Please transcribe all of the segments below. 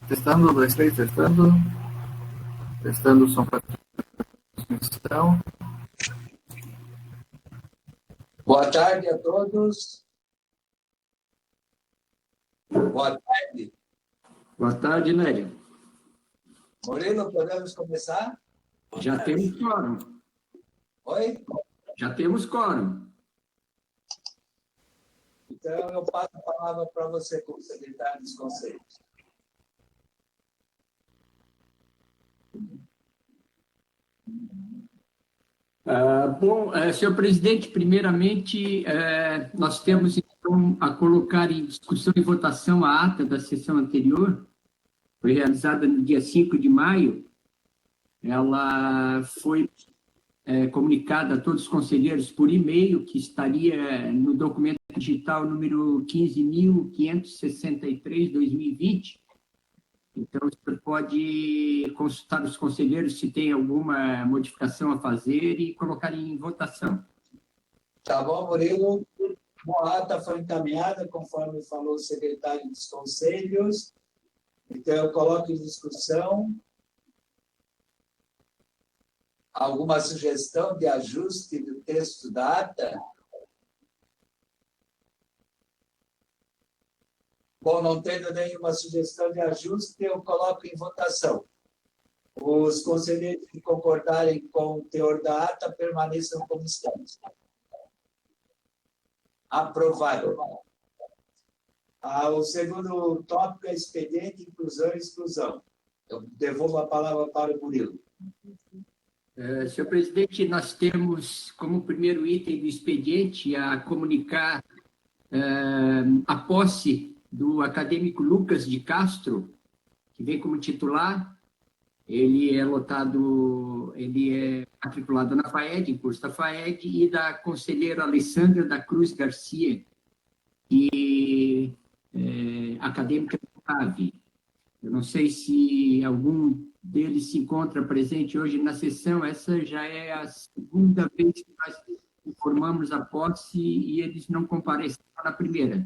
Testando, 2, 3, testando. Testando o som para transmissão. Boa tarde a todos. Boa tarde. Boa tarde, Nélia. Murilo, podemos começar? Já temos quórum. Oi? Já temos quórum. Então, eu passo a palavra para você, como secretário dos conselhos. Senhor presidente, primeiramente, nós temos então a colocar em discussão e votação a ata da sessão anterior, foi realizada no dia 5 de maio. Ela foi comunicada a todos os conselheiros por e-mail, que estaria no documento digital número 15.563/2020. Então, você pode consultar os conselheiros se tem alguma modificação a fazer e colocar em votação. Tá bom, Murilo. A ata foi encaminhada, conforme falou o secretário dos conselhos. Então, eu coloco em discussão alguma sugestão de ajuste do texto da ata. Bom, não tendo nenhuma sugestão de ajuste, eu coloco em votação. Os conselheiros que concordarem com o teor da ata permaneçam como estão. Aprovado. O segundo tópico é expediente, inclusão e exclusão. Eu devolvo a palavra para o Murilo. Senhor presidente, nós temos como primeiro item do expediente a comunicar a posse do acadêmico Lucas de Castro, que vem como titular. Ele é matriculado na FAED, em curso da FAED, e da conselheira Alessandra da Cruz Garcia, que é acadêmica do CAV. Eu não sei se algum deles se encontra presente hoje na sessão. Essa já é a segunda vez que nós informamos a posse e eles não compareceram na primeira.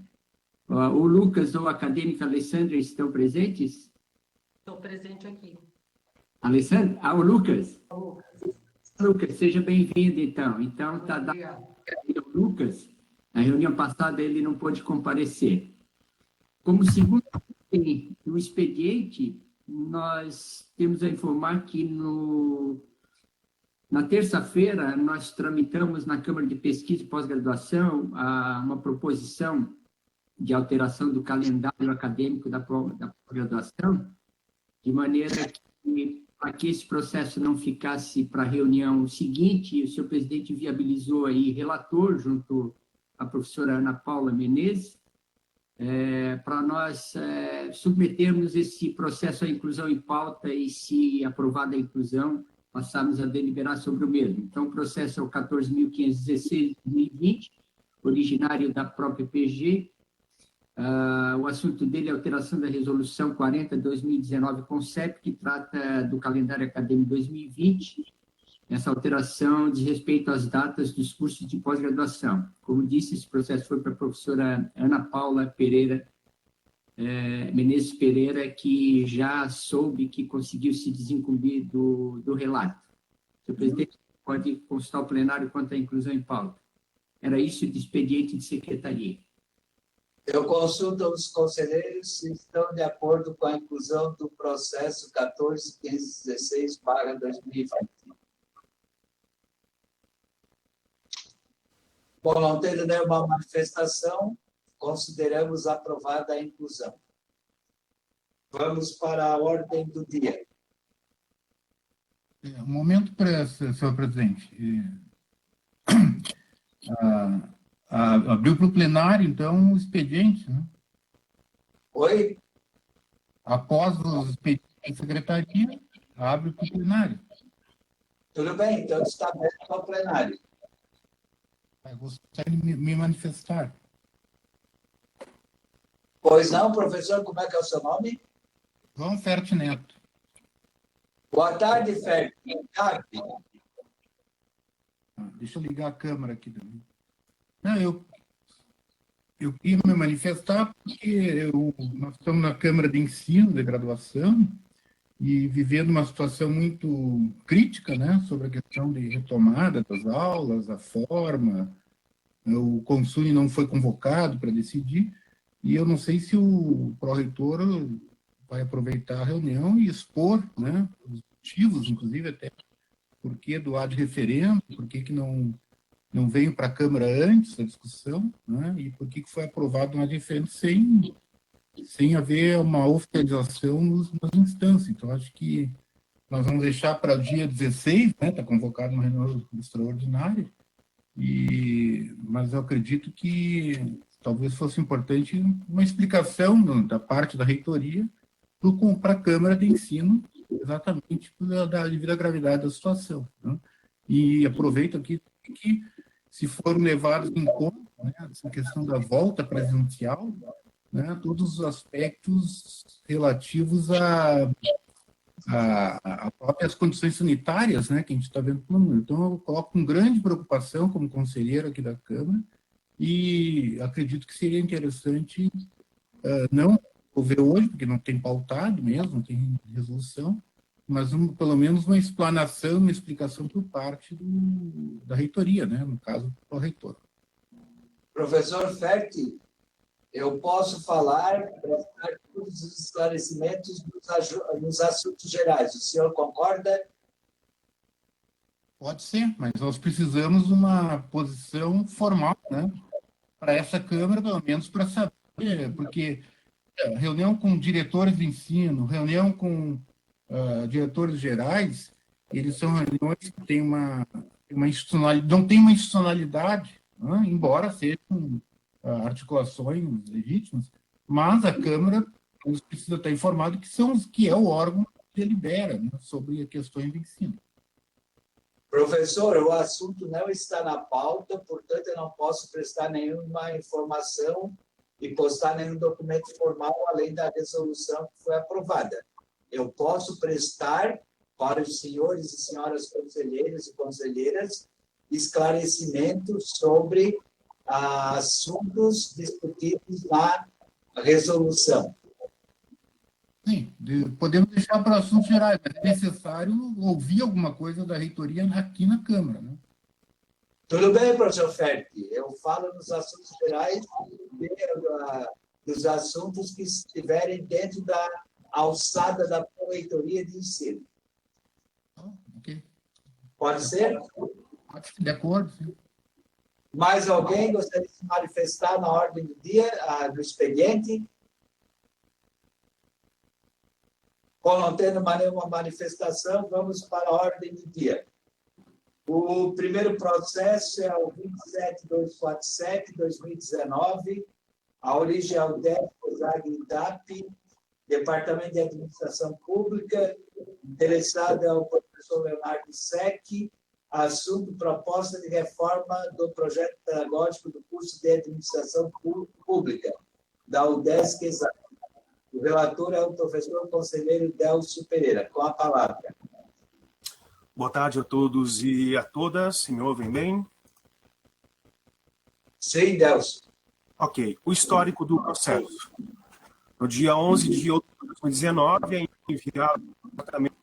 O Lucas ou a acadêmica Alessandra estão presentes? Estou presente aqui. Alessandra? O Lucas. Lucas, seja bem-vindo, então. Então, está dado o Lucas. Na reunião passada, ele não pôde comparecer. Como segundo item do expediente, nós temos a informar que na terça-feira nós tramitamos na Câmara de Pesquisa e Pós-Graduação uma proposição de alteração do calendário acadêmico da pós-graduação, de maneira que, para que esse processo não ficasse para a reunião seguinte, o senhor presidente viabilizou aí relator, junto à professora Ana Paula Menezes, para nós submetermos esse processo à inclusão em pauta e, se aprovada a inclusão, passarmos a deliberar sobre o mesmo. Então, o processo é o 14.516/2020, originário da própria PG. O assunto dele é a alteração da Resolução 40/2019 CONCEP, que trata do calendário acadêmico 2020. Essa alteração diz respeito às datas dos cursos de pós-graduação. Como disse, esse processo foi para a professora Ana Paula Pereira, Menezes Pereira, que já soube que conseguiu se desincumbir do relato. Senhor presidente, pode consultar o plenário quanto à inclusão em pauta. Era isso de expediente de secretaria. Eu consulto os conselheiros se estão de acordo com a inclusão do processo 14.516/2020. Bom, não tendo nenhuma manifestação, consideramos aprovada a inclusão. Vamos para a ordem do dia. Um momento, senhor presidente. Abriu para o plenário, então, o expediente, né? Oi? Após os expedientes da secretaria, abre para o plenário. Tudo bem, então está aberto para o plenário. Eu gostaria de me manifestar. Pois não, professor, como é que é o seu nome? João Ferte Neto. Boa tarde, Ferte. Deixa eu ligar a câmera aqui também. Não, Eu queria me manifestar porque nós estamos na Câmara de Ensino de Graduação e vivendo uma situação muito crítica, né, sobre a questão de retomada das aulas, a forma, o Consune não foi convocado para decidir, e eu não sei se o pró-reitor vai aproveitar a reunião e expor, né, os motivos, inclusive até por que do ad referendo, por que não veio para a Câmara antes da discussão, né, e por que foi aprovado um ad referendo sem haver uma oficialização nas instâncias. Então, acho que nós vamos deixar para o dia 16, né, está convocado uma reunião extraordinária, mas eu acredito que talvez fosse importante uma explicação da parte da reitoria para a Câmara de Ensino, exatamente devido à gravidade da situação, né? E aproveito aqui que, se foram levados em conta, né, essa questão da volta presencial, né, todos os aspectos relativos a próprias condições sanitárias, né, que a gente está vendo pelo mundo. Então, eu coloco com grande preocupação como conselheiro aqui da Câmara e acredito que seria interessante não ouvir hoje, porque não tem pautado mesmo, não tem resolução, mas pelo menos uma explanação, uma explicação por parte da reitoria, né, no caso do reitor. Professor Ferti, eu posso falar, prestar todos os esclarecimentos nos assuntos gerais. O senhor concorda? Pode ser, mas nós precisamos de uma posição formal, né, para essa Câmara, pelo menos para saber, porque reunião com diretores de ensino, reunião com diretores gerais, eles são reuniões que têm uma institucionalidade, não tem uma institucionalidade, né, embora sejam articulações legítimas, mas a Câmara precisa estar informado que é o órgão que delibera, né, sobre questões de ensino. Professor, o assunto não está na pauta, portanto, eu não posso prestar nenhuma informação e postar nenhum documento formal além da resolução que foi aprovada. Eu posso prestar para os senhores e senhoras conselheiros e conselheiras esclarecimentos sobre assuntos discutidos na resolução. Sim, podemos deixar para assuntos gerais, mas é necessário ouvir alguma coisa da reitoria aqui na Câmara, né? Tudo bem, professor Ferti. Eu falo nos assuntos gerais, dos assuntos que estiverem dentro da alçada da reitoria de ensino. Ok. Pode ser? De acordo, sim. Mais alguém gostaria de se manifestar na ordem do dia, do expediente? Como não tendo nenhuma manifestação, vamos para a ordem do dia. O primeiro processo é o 27247-2019. A origem é o DEP, ZAG-INDAP, Departamento de Administração Pública. Interessado é o professor Leonardo Sec. Assunto: proposta de reforma do projeto pedagógico do curso de Administração Pública, da UDESC-ESAG. O relator é o professor conselheiro Delcio Pereira. Com a palavra. Boa tarde a todos e a todas. Me ouvem bem? Sim, Delcio. Ok. O histórico do processo. No dia 11 de outubro de 2019, é enviado o Departamento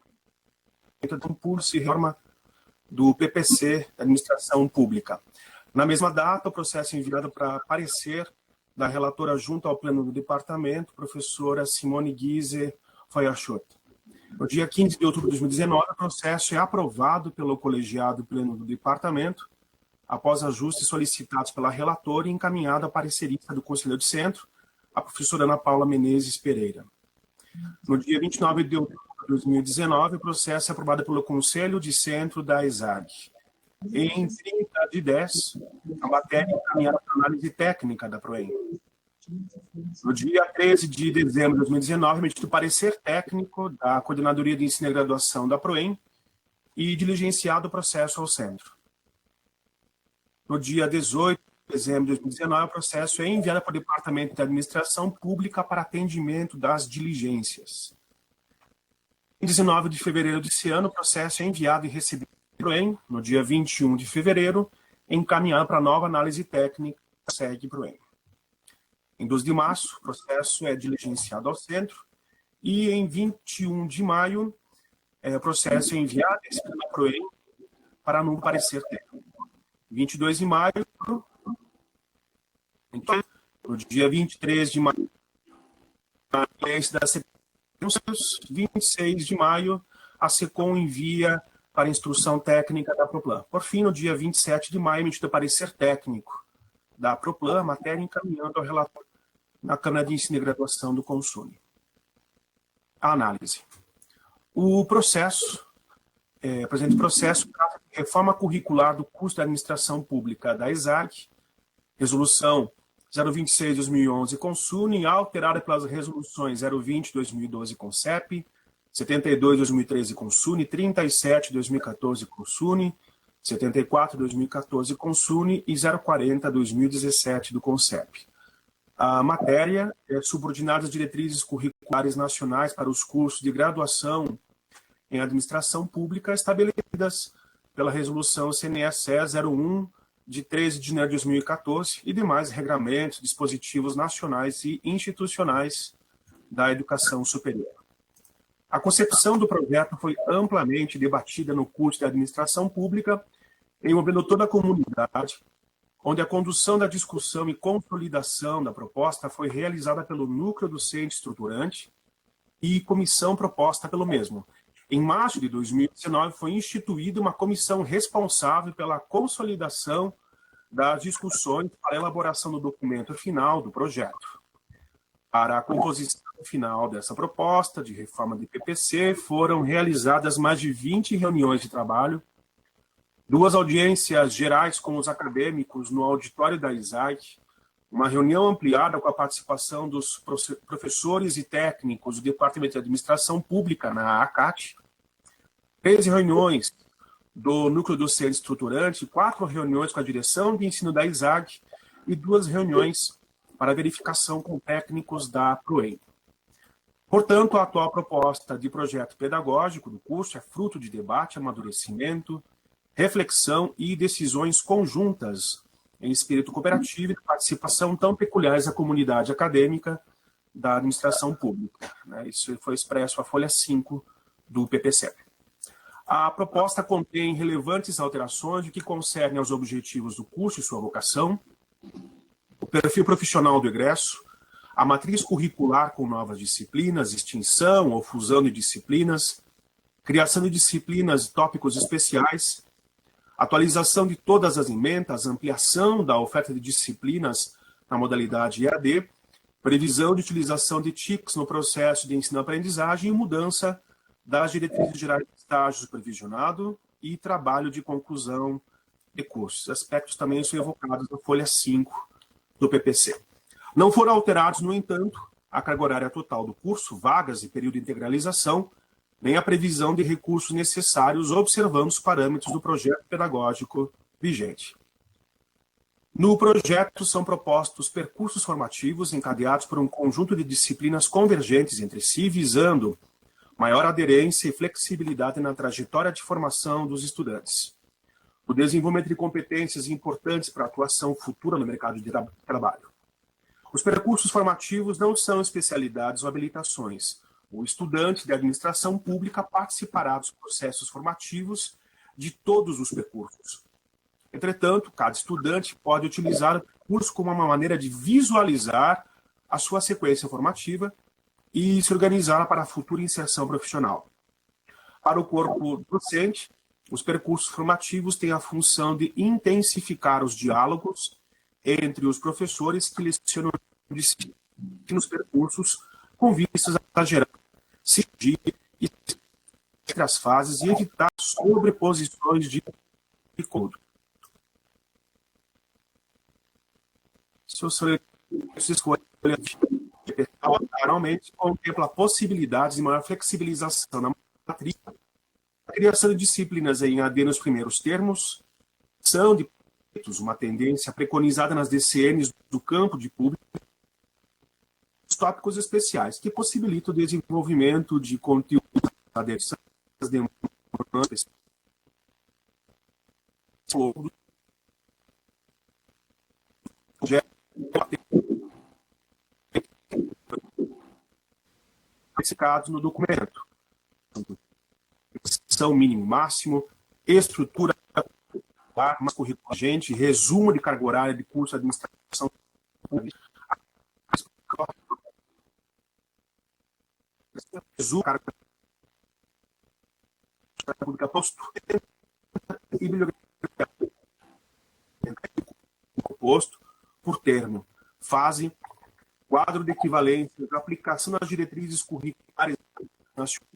de Impulso e Reforma do PPC, Administração Pública. Na mesma data, o processo é enviado para parecer da relatora junto ao pleno do departamento, professora Simone Giese Feuerschott. No dia 15 de outubro de 2019, o processo é aprovado pelo colegiado pleno do departamento, após ajustes solicitados pela relatora e encaminhado à parecerista do conselheiro de centro, a professora Ana Paula Menezes Pereira. No dia 29 de outubro de 2019, o processo é aprovado pelo Conselho de Centro da ESAG. Em 30 de 10, a matéria é encaminhada para análise técnica da PROEM. No dia 13 de dezembro de 2019, emitido parecer técnico da Coordenadoria de Ensino e Graduação da PROEM e diligenciado o processo ao centro. No dia 18 de dezembro de 2019, o processo é enviado para o Departamento de Administração Pública para atendimento das diligências. Em 19 de fevereiro desse ano, o processo é enviado e recebido pelo PROEM. No dia 21 de fevereiro, encaminhado para nova análise técnica, segue PROEM. Em 12 de março, o processo é diligenciado ao centro e em 21 de maio, o processo é enviado à PROEM para novo parecer técnico. 22 de maio, no dia 23 de maio, a da 26 de maio, a SECOM envia para instrução técnica da Proplan. Por fim, no dia 27 de maio, emitido parecer técnico da Proplan, a matéria encaminhando ao relator na Câmara de Ensino e Graduação do Consune. A análise. O processo, presente processo, trata de reforma curricular do curso de Administração Pública da ESAG, resolução 026/2011 Consune, alterada pelas resoluções 020/2012 Consep, 72/2013 Consune, 37/2014 Consune, 74/2014 Consune e 040/2017 do Consep. A matéria é subordinada às diretrizes curriculares nacionais para os cursos de graduação em administração pública estabelecidas pela resolução CNE-CE 01 de 13 de janeiro de 2014 e demais regramentos, dispositivos nacionais e institucionais da educação superior. A concepção do projeto foi amplamente debatida no curso de administração pública, envolvendo toda a comunidade, onde a condução da discussão e consolidação da proposta foi realizada pelo núcleo docente estruturante e comissão proposta pelo mesmo. Em março de 2019, foi instituída uma comissão responsável pela consolidação das discussões para a elaboração do documento final do projeto. Para a composição final dessa proposta de reforma de PPC, foram realizadas mais de 20 reuniões de trabalho, 2 audiências gerais com os acadêmicos no auditório da ESAG, uma reunião ampliada com a participação dos professores e técnicos do Departamento de Administração Pública na ACAT, 13 reuniões do Núcleo Docente Estruturante, 4 reuniões com a direção de ensino da ESAG e 2 reuniões para verificação com técnicos da PROEM. Portanto, a atual proposta de projeto pedagógico do curso é fruto de debate, amadurecimento, reflexão e decisões conjuntas em espírito cooperativo e de participação tão peculiares à comunidade acadêmica da administração pública. Isso foi expresso à folha 5 do PPC. A proposta contém relevantes alterações do que concerne aos objetivos do curso e sua vocação, o perfil profissional do egresso, a matriz curricular com novas disciplinas, extinção ou fusão de disciplinas, criação de disciplinas e tópicos especiais, atualização de todas as emendas, ampliação da oferta de disciplinas na modalidade EAD, previsão de utilização de TICs no processo de ensino-aprendizagem e mudança das diretrizes gerais de estágio supervisionado e trabalho de conclusão de cursos. Aspectos também são evocados na folha 5 do PPC. Não foram alterados, no entanto, a carga horária total do curso, vagas e período de integralização, nem a previsão de recursos necessários, observando os parâmetros do projeto pedagógico vigente. No projeto são propostos percursos formativos encadeados por um conjunto de disciplinas convergentes entre si, visando maior aderência e flexibilidade na trajetória de formação dos estudantes. O desenvolvimento de competências importantes para a atuação futura no mercado de trabalho. Os percursos formativos não são especialidades ou habilitações. O estudante de administração pública participará dos processos formativos de todos os percursos. Entretanto, cada estudante pode utilizar o percurso como uma maneira de visualizar a sua sequência formativa e se organizar para a futura inserção profissional. Para o corpo docente, os percursos formativos têm a função de intensificar os diálogos entre os professores que lecionam nos percursos com vistas a gerar sinergia entre as fases e evitar sobreposições de conteúdo. Normalmente contempla possibilidades de maior flexibilização na matriz, a criação de disciplinas em AD nos primeiros termos, são de uma tendência preconizada nas DCNs do campo de público, os tópicos especiais, que possibilitam o desenvolvimento de conteúdo das demandas especificados no documento. São mínimo e máximo, estrutura curricular, gente, resumo de carga horária de curso de administração pública, resumo de carga pública e bibliografia composto por termo, fase, quadro de equivalência, aplicação das diretrizes curriculares nacionais,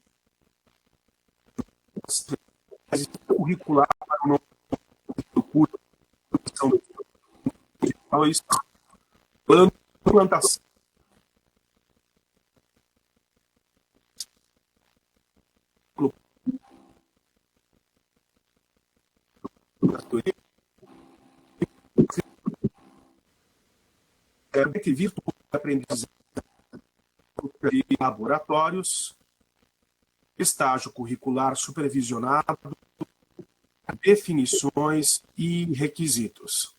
curricular para o curso, plano de implantação virtual de aprendizagem de laboratórios, estágio curricular supervisionado, definições e requisitos,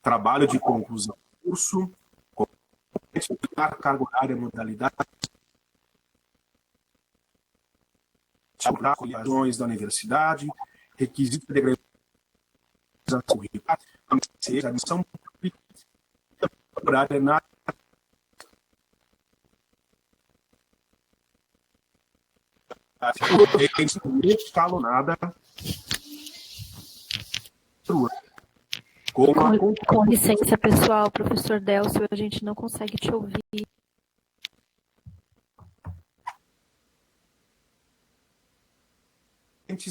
trabalho de conclusão do curso, carga horária, modalidade, avaliações da universidade, requisitos de degradação curricular, admissão pública, horária na escalonada com licença, pessoal, professor Délcio, a gente não consegue te ouvir.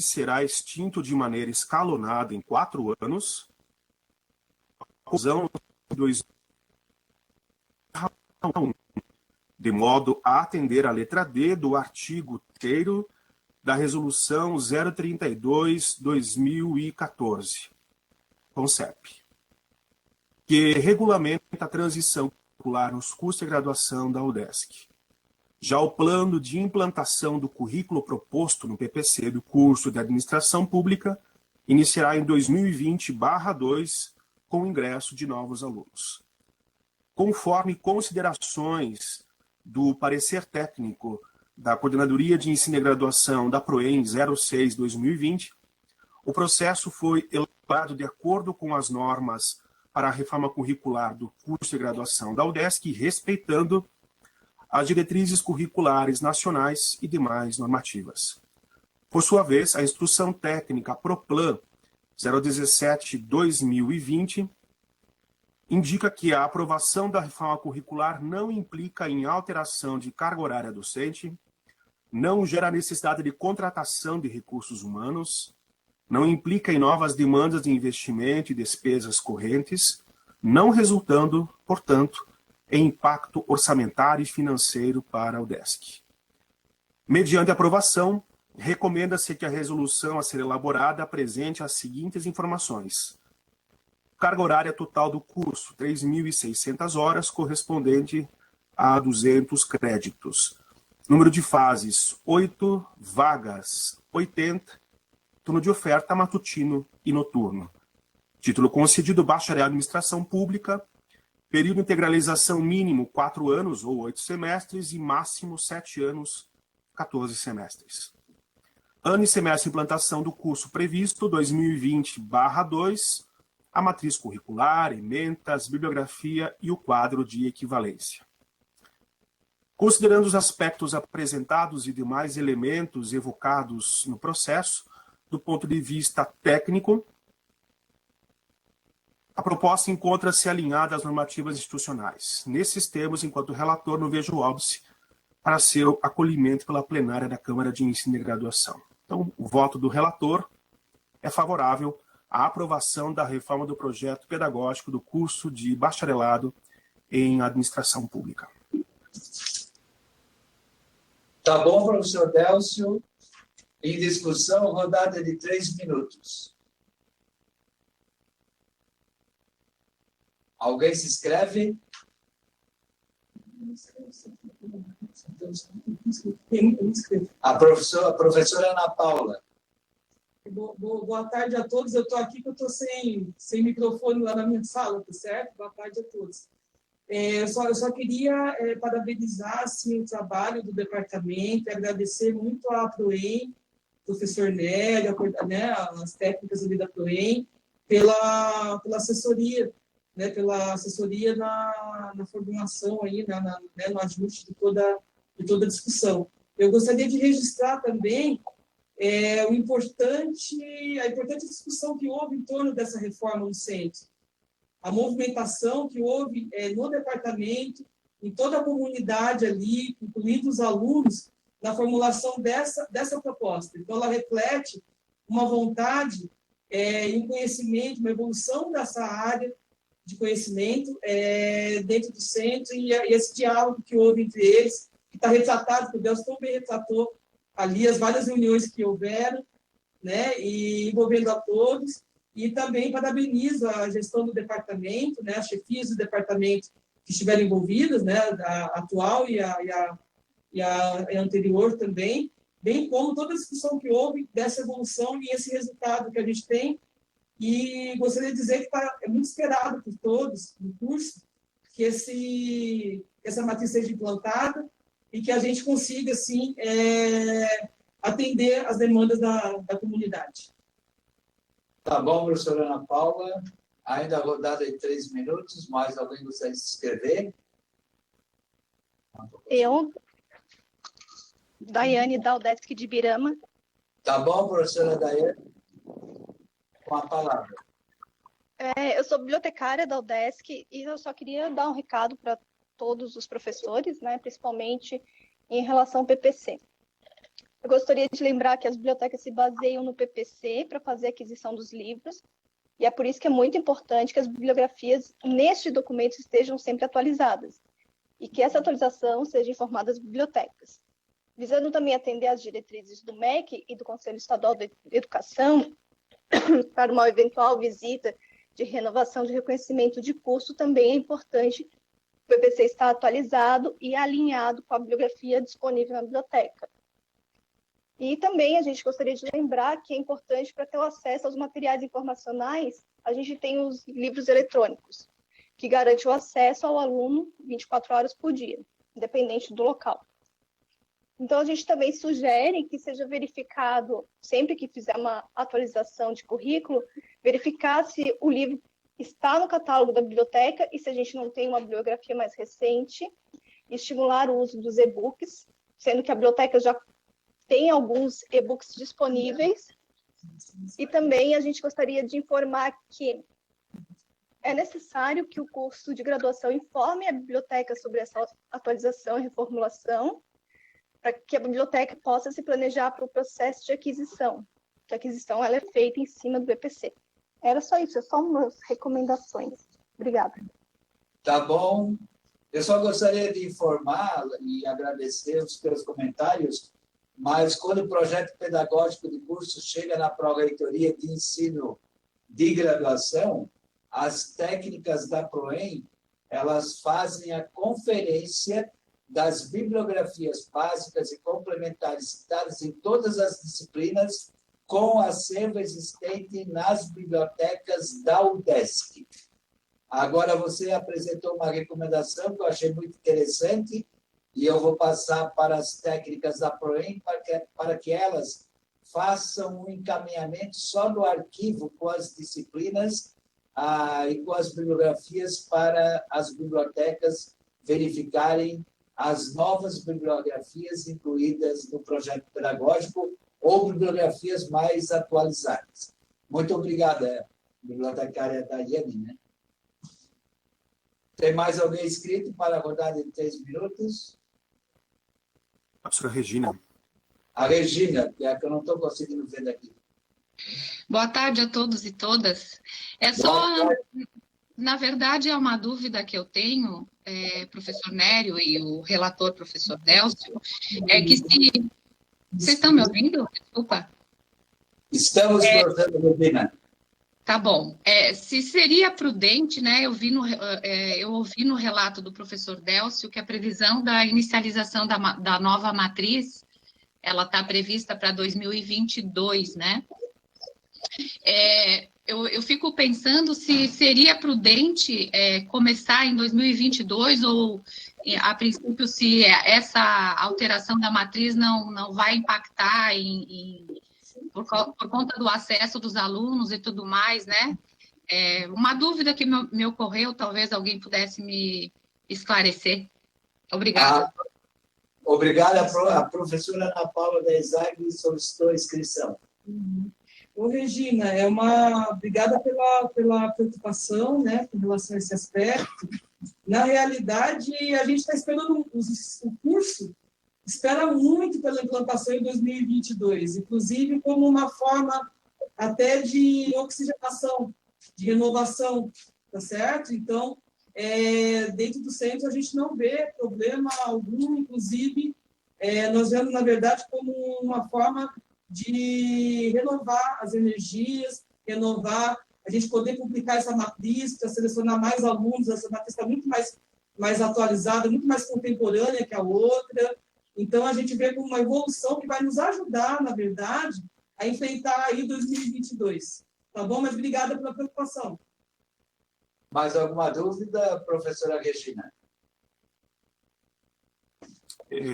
Será extinto de maneira escalonada em 4 anos, de modo a atender a letra D do artigo 3º da Resolução 032/2014, CONCEP, que regulamenta a transição curricular nos cursos de graduação da UDESC. Já o plano de implantação do currículo proposto no PPC do curso de Administração Pública iniciará em 2020/2 com o ingresso de novos alunos. Conforme considerações do parecer técnico da Coordenadoria de Ensino e Graduação da PROEM 06/2020, o processo foi elaborado de acordo com as normas para a reforma curricular do curso de graduação da UDESC, respeitando as diretrizes curriculares nacionais e demais normativas. Por sua vez, a Instrução Técnica PROPLAN 017/2020 indica que a aprovação da reforma curricular não implica em alteração de carga horária docente, não gera necessidade de contratação de recursos humanos, não implica em novas demandas de investimento e despesas correntes, não resultando, portanto, em impacto orçamentário e financeiro para a UDESC. Mediante aprovação, recomenda-se que a resolução a ser elaborada apresente as seguintes informações: carga horária total do curso, 3.600 horas, correspondente a 200 créditos. Número de fases, 8 vagas, 80, turno de oferta matutino e noturno. Título concedido, bacharel em administração pública, período de integralização mínimo 4 anos ou 8 semestres e máximo 7 anos, 14 semestres. Ano e semestre de implantação do curso previsto, 2020/2, a matriz curricular, ementas, bibliografia e o quadro de equivalência. Considerando os aspectos apresentados e demais elementos evocados no processo, do ponto de vista técnico, a proposta encontra-se alinhada às normativas institucionais. Nesses termos, enquanto relator, não vejo óbice para seu acolhimento pela plenária da Câmara de Ensino e Graduação. Então, o voto do relator é favorável à aprovação da reforma do projeto pedagógico do curso de bacharelado em administração pública. Tá bom, professor Délcio. Em discussão, rodada de 3 minutos. Alguém se inscreve? A professora Ana Paula. Boa tarde a todos. Eu estou aqui que eu estou sem microfone lá na minha sala, tá certo? Boa tarde a todos. Eu só queria parabenizar assim, o trabalho do departamento, agradecer muito à PROEM, professor Nélio, né, as técnicas ali da PROEM, pela assessoria, né, pela assessoria na formulação, aí, né, no ajuste de toda a discussão. Eu gostaria de registrar também a importante discussão que houve em torno dessa reforma no centro, a movimentação que houve no departamento, em toda a comunidade ali, incluindo os alunos, na formulação dessa proposta. Então, ela reflete uma vontade e um conhecimento, uma evolução dessa área de conhecimento dentro do centro e esse diálogo que houve entre eles, que está retratado, que o Deus tão bem retratou ali, as várias reuniões que houveram, né, e envolvendo a todos. E também parabenizo a gestão do departamento, né, as chefias do departamento que estiveram envolvidas, né, a atual e a anterior também, bem como toda a discussão que houve dessa evolução e esse resultado que a gente tem. E gostaria de dizer que é muito esperado por todos no curso que essa matriz seja implantada e que a gente consiga, assim, atender as demandas da comunidade. Tá bom, professora Ana Paula. Ainda a rodada de 3 minutos. Mais alguém gostaria de se inscrever? Eu, Daiane da UDESC de Ibirama. Tá bom, professora Daiane? Com a palavra. Eu sou bibliotecária da UDESC e eu só queria dar um recado para todos os professores, né, principalmente em relação ao PPC. Eu gostaria de lembrar que as bibliotecas se baseiam no PPC para fazer a aquisição dos livros, e é por isso que é muito importante que as bibliografias neste documento estejam sempre atualizadas, e que essa atualização seja informada às bibliotecas. Visando também atender às diretrizes do MEC e do Conselho Estadual de Educação, para uma eventual visita de renovação de reconhecimento de curso, também é importante o PPC estar atualizado e alinhado com a bibliografia disponível na biblioteca. E também a gente gostaria de lembrar que é importante, para ter o acesso aos materiais informacionais, a gente tem os livros eletrônicos, que garante o acesso ao aluno 24 horas por dia, independente do local. Então, a gente também sugere que seja verificado, sempre que fizer uma atualização de currículo, verificar se o livro está no catálogo da biblioteca e se a gente não tem uma bibliografia mais recente, estimular o uso dos e-books, sendo que a biblioteca já tem alguns e-books disponíveis. E também a gente gostaria de informar que é necessário que o curso de graduação informe a biblioteca sobre essa atualização e reformulação, para que a biblioteca possa se planejar para o processo de aquisição. A aquisição ela é feita em cima do EPC. Era só isso, é só umas recomendações. Obrigada. Tá bom. Eu só gostaria de informar e agradecer os seus comentários, mas quando o projeto pedagógico de curso chega na Pró-Reitoria de Ensino de Graduação, as técnicas da PROEM, elas fazem a conferência das bibliografias básicas e complementares citadas em todas as disciplinas com acervo existente nas bibliotecas da UDESC. Agora, você apresentou uma recomendação que eu achei muito interessante e eu vou passar para as técnicas da PROEM para que elas façam um encaminhamento só do arquivo com as disciplinas e com as bibliografias para as bibliotecas verificarem as novas bibliografias incluídas no projeto pedagógico ou bibliografias mais atualizadas. Muito obrigada, bibliotecária Daiane, né? Tem mais alguém inscrito para a rodada de 3 minutos? A professora Regina. A Regina, que é a que eu não estou conseguindo ver daqui. Boa tarde a todos e todas. Na verdade, é uma dúvida que eu tenho, professor Nério e o relator, professor Délcio, é que se... Vocês estão me ouvindo? Desculpa. Estamos, professora Regina. Tá bom. Se seria prudente, né? Eu ouvi no relato do professor Délcio que a previsão da inicialização da nova matriz, ela está prevista para 2022, né? eu fico pensando se seria prudente começar em 2022 ou, a princípio, se essa alteração da matriz não vai impactar por conta do acesso dos alunos e tudo mais, né? Uma dúvida que me ocorreu, talvez alguém pudesse me esclarecer. Obrigada. Obrigada, a professora Ana Paula da ESAG solicitou a inscrição. Ô, Regina, obrigada pela preocupação, né, com relação a esse aspecto. Na realidade, a gente está esperando o curso, espera muito pela implantação em 2022, inclusive como uma forma até de oxigenação, de renovação, tá certo? Então, dentro do centro, a gente não vê problema algum, inclusive, nós vemos, na verdade, como uma forma de renovar as energias, a gente poder publicar essa matriz, para selecionar mais alunos, essa matriz está muito mais atualizada, muito mais contemporânea que a outra. Então, a gente vê como uma evolução que vai nos ajudar, na verdade, a enfrentar aí 2022. Tá bom? Mas obrigada pela preocupação. Mais alguma dúvida, professora Regina?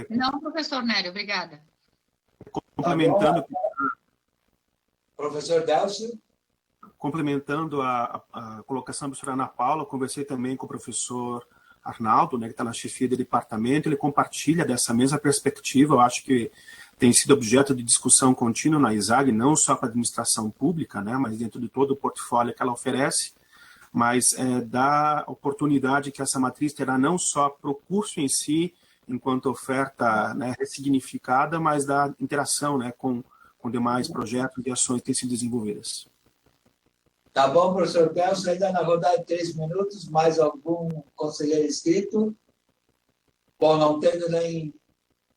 Não, professor Nélio, obrigada. Complementando, professor Délcio. Complementando a colocação da professora Ana Paula, conversei também com o professor Arnaldo, né, que está na chefia do departamento, ele compartilha dessa mesma perspectiva. Eu acho que tem sido objeto de discussão contínua na ESAG, não só para a administração pública, né, mas dentro de todo o portfólio que ela oferece, mas dá oportunidade que essa matriz terá não só para o curso em si, enquanto oferta, né, ressignificada, mas da interação, né, com demais projetos e ações que têm sido desenvolvidas. Tá bom, professor Pelso, ainda na rodada de 3 minutos, mais algum conselheiro inscrito? Bom, não tendo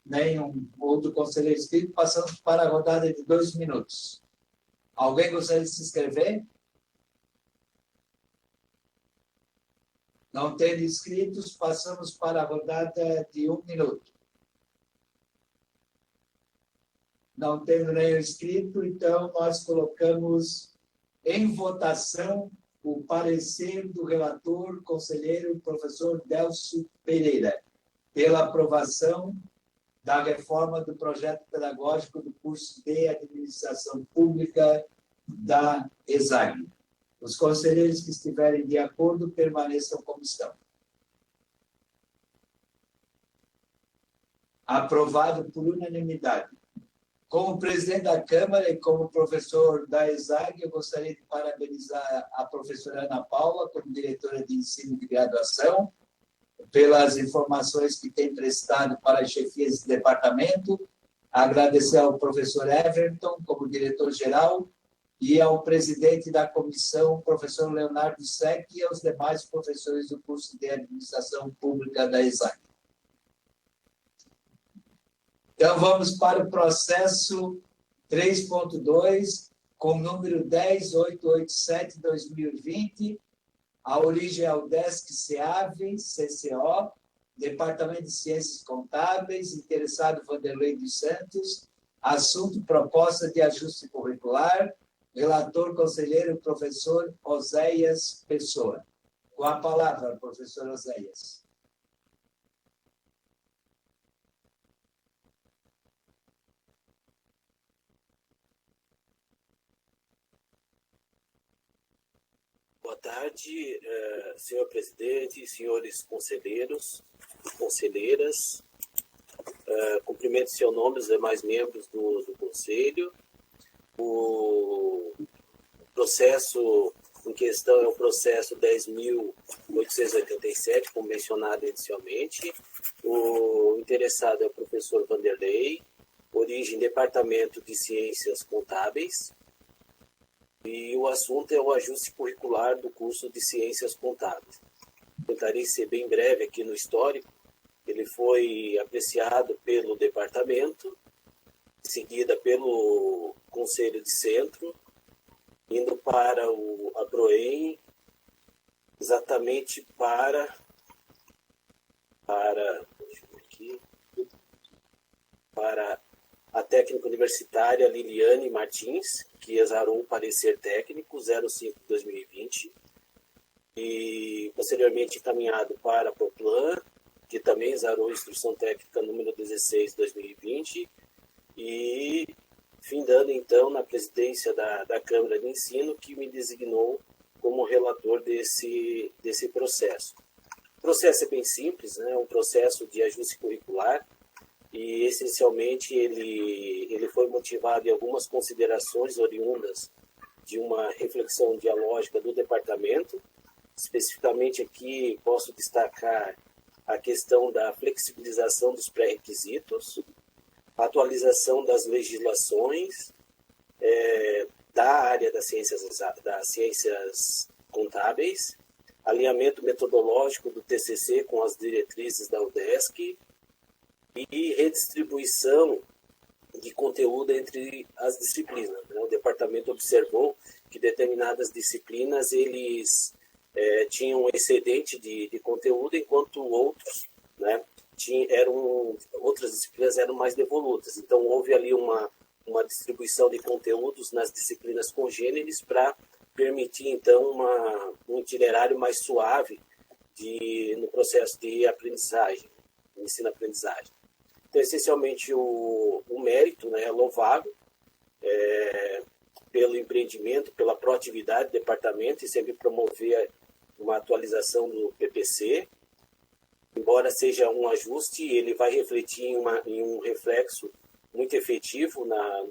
nenhum outro conselheiro inscrito, passamos para a rodada de 2 minutos. Alguém gostaria de se inscrever? Não tendo inscritos, passamos para a rodada de 1 minuto. Não tendo nenhum inscrito, então nós colocamos em votação o parecer do relator, conselheiro, professor Délcio Pereira, pela aprovação da reforma do projeto pedagógico do curso de Administração Pública da ESAG. Os conselheiros que estiverem de acordo permaneçam como estão. Aprovado por unanimidade. Como presidente da Câmara e como professor da ESAG, eu gostaria de parabenizar a professora Ana Paula, como diretora de ensino de graduação, pelas informações que tem prestado para as chefias de departamento, agradecer ao professor Everton, como diretor-geral, e ao presidente da comissão, professor Leonardo Sec, e aos demais professores do curso de Administração Pública da ESAG. Então, vamos para o processo 3.2, com o número 10887-2020, a origem é o DESC CEAV, CCO, Departamento de Ciências Contábeis, interessado Vanderlei dos Santos, assunto proposta de ajuste curricular, relator conselheiro professor Oséias Pessoa. Com a palavra, professor Oséias. Boa tarde, senhor presidente, senhores conselheiros e conselheiras. Cumprimento em seu nome os demais membros do conselho. O processo em questão é o processo 10.887, como mencionado inicialmente. O interessado é o professor Vanderlei, origem Departamento de Ciências Contábeis. E o assunto é o ajuste curricular do curso de Ciências Contábeis. Tentarei ser bem breve aqui no histórico. Ele foi apreciado pelo departamento, em seguida pelo Conselho de Centro, indo para a PROEM, exatamente para a técnica universitária Liliane Martins, que exarou o parecer técnico 05/2020, e posteriormente encaminhado para a Poplan, que também exarou a instrução técnica número 16/2020, e findando então na presidência da Câmara de Ensino, que me designou como relator desse processo. O processo é bem simples, né? É um processo de ajuste curricular, e essencialmente ele foi motivado em algumas considerações oriundas de uma reflexão dialógica do departamento. Especificamente aqui posso destacar a questão da flexibilização dos pré-requisitos, atualização das legislações da área das ciências contábeis, alinhamento metodológico do TCC com as diretrizes da UDESC e redistribuição de conteúdo entre as disciplinas. O departamento observou que determinadas disciplinas eles tinham um excedente de conteúdo, enquanto outros, né, outras disciplinas eram mais devolutas. Então, houve ali uma distribuição de conteúdos nas disciplinas congêneres para permitir, então, um itinerário mais suave no processo de aprendizagem, ensino-aprendizagem. Então, essencialmente, o mérito, né, é louvável pelo empreendimento, pela proatividade do departamento e sempre promover uma atualização do PPC. Embora seja um ajuste, ele vai refletir em um reflexo muito efetivo na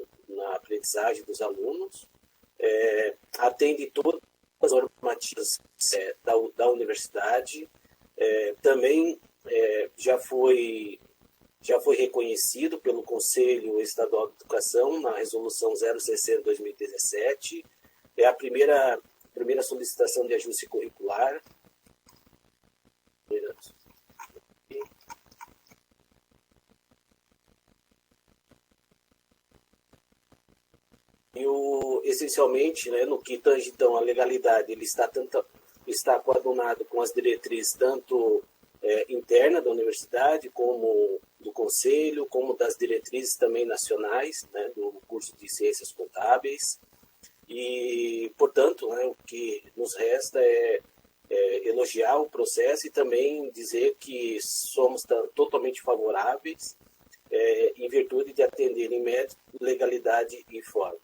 aprendizagem dos alunos, atende todas as normativas da universidade, também já foi reconhecido pelo Conselho Estadual de Educação na Resolução 060/2017, é a primeira solicitação de ajuste curricular. Essencialmente, né, no que tange então a legalidade, ele está coadunado com as diretrizes tanto interna da universidade, como do Conselho, como das diretrizes também nacionais, né, do curso de Ciências Contábeis. E, portanto, né, o que nos resta é elogiar o processo e também dizer que somos totalmente favoráveis em virtude de atender em mérito, legalidade e forma.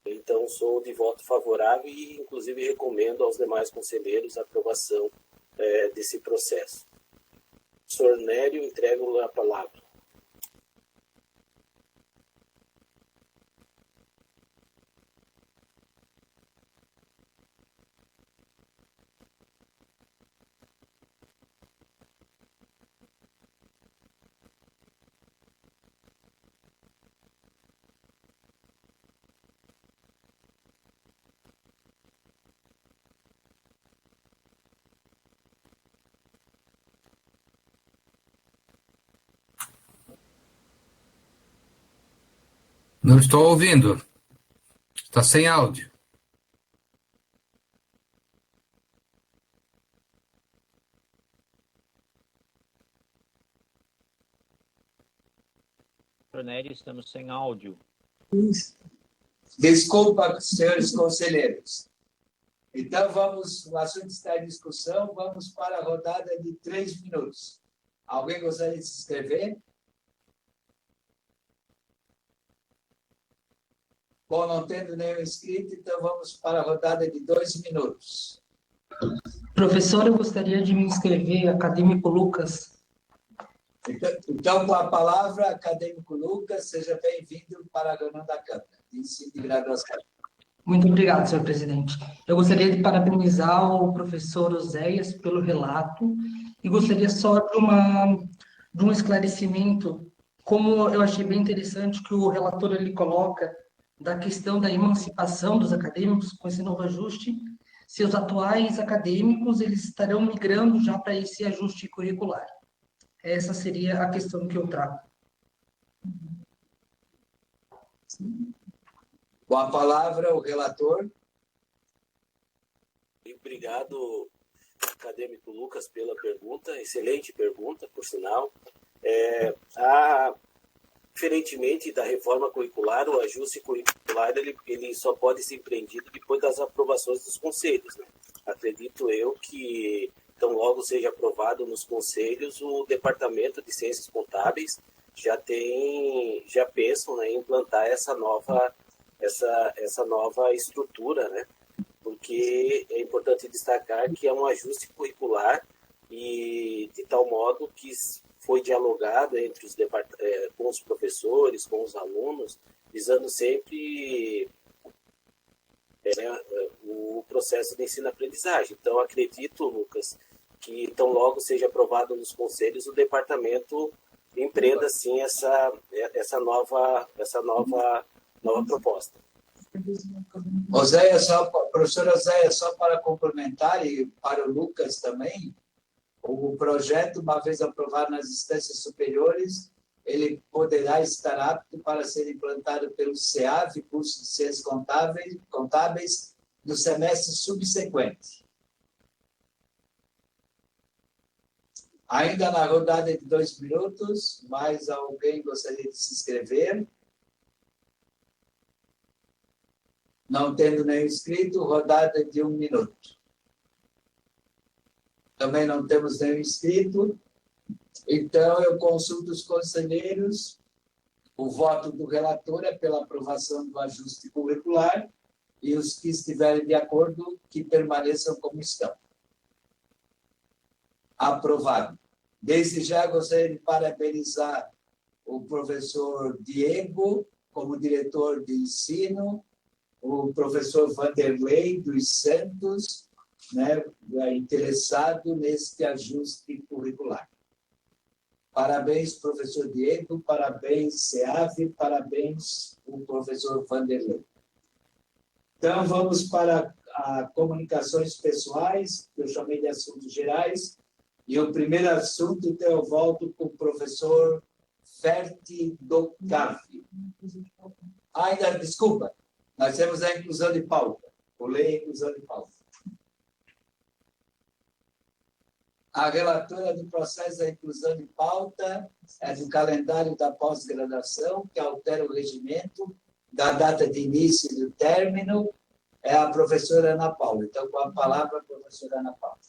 Então, sou de voto favorável e, inclusive, recomendo aos demais conselheiros a aprovação desse processo. Professor Nério, entrego a palavra. Não estou ouvindo. Está sem áudio. Nério, estamos sem áudio. Desculpa, senhores conselheiros. Então, o assunto está em discussão, vamos para a rodada de 3 minutos. Alguém gostaria de se inscrever? Bom, não tendo nenhum inscrito, então vamos para a rodada de 2 minutos. Professor, eu gostaria de me inscrever, acadêmico Lucas. Então, com a palavra, acadêmico Lucas, seja bem-vindo para a reunião da Câmara de Ensino de Graduação. Muito obrigado, senhor presidente. Eu gostaria de parabenizar o professor Oséias pelo relato e gostaria só de um esclarecimento, como eu achei bem interessante que o relator ele coloca da questão da emancipação dos acadêmicos com esse novo ajuste, se os atuais acadêmicos eles estarão migrando já para esse ajuste curricular. Essa seria a questão que eu trago. Com a palavra, o relator. Obrigado, acadêmico Lucas, pela pergunta. Excelente pergunta, por sinal. Diferentemente da reforma curricular, o ajuste curricular ele só pode ser empreendido depois das aprovações dos conselhos, né? Acredito eu que, tão logo seja aprovado nos conselhos, o Departamento de Ciências Contábeis já pensam, né, em implantar essa nova estrutura, né? Porque é importante destacar que é um ajuste curricular e de tal modo que foi dialogado entre com os professores, com os alunos, visando sempre o processo de ensino-aprendizagem. Então, acredito, Lucas, que tão logo seja aprovado nos conselhos, o departamento empreenda, sim, essa nova proposta. Professora Zéia, só para complementar, e para o Lucas também, o projeto, uma vez aprovado nas instâncias superiores, ele poderá estar apto para ser implantado pelo CEAV, curso de Ciências Contábeis, no semestre subsequente. Ainda na rodada de 2 minutos, mais alguém gostaria de se inscrever? Não tendo nenhum inscrito, rodada de 1 minuto. Também não temos nenhum inscrito. Então, eu consulto os conselheiros. O voto do relator é pela aprovação do ajuste curricular e os que estiverem de acordo, que permaneçam como estão. Aprovado. Desde já, gostaria de parabenizar o professor Diego, como diretor de ensino, o professor Vanderlei dos Santos, né, interessado neste ajuste curricular. Parabéns, professor Diego, parabéns, CEAV, parabéns, o professor Vanderlei. Então, vamos para as comunicações pessoais, que eu chamei de assuntos gerais, e o primeiro assunto, então, eu volto com o professor Ferti Docave. Ainda, desculpa, nós temos a inclusão de pauta. Pulei a inclusão de pauta. A relatora do processo da inclusão de pauta é do calendário da pós-graduação, que altera o regimento da data de início e do término, é a professora Ana Paula. Então, com a palavra, a professora Ana Paula.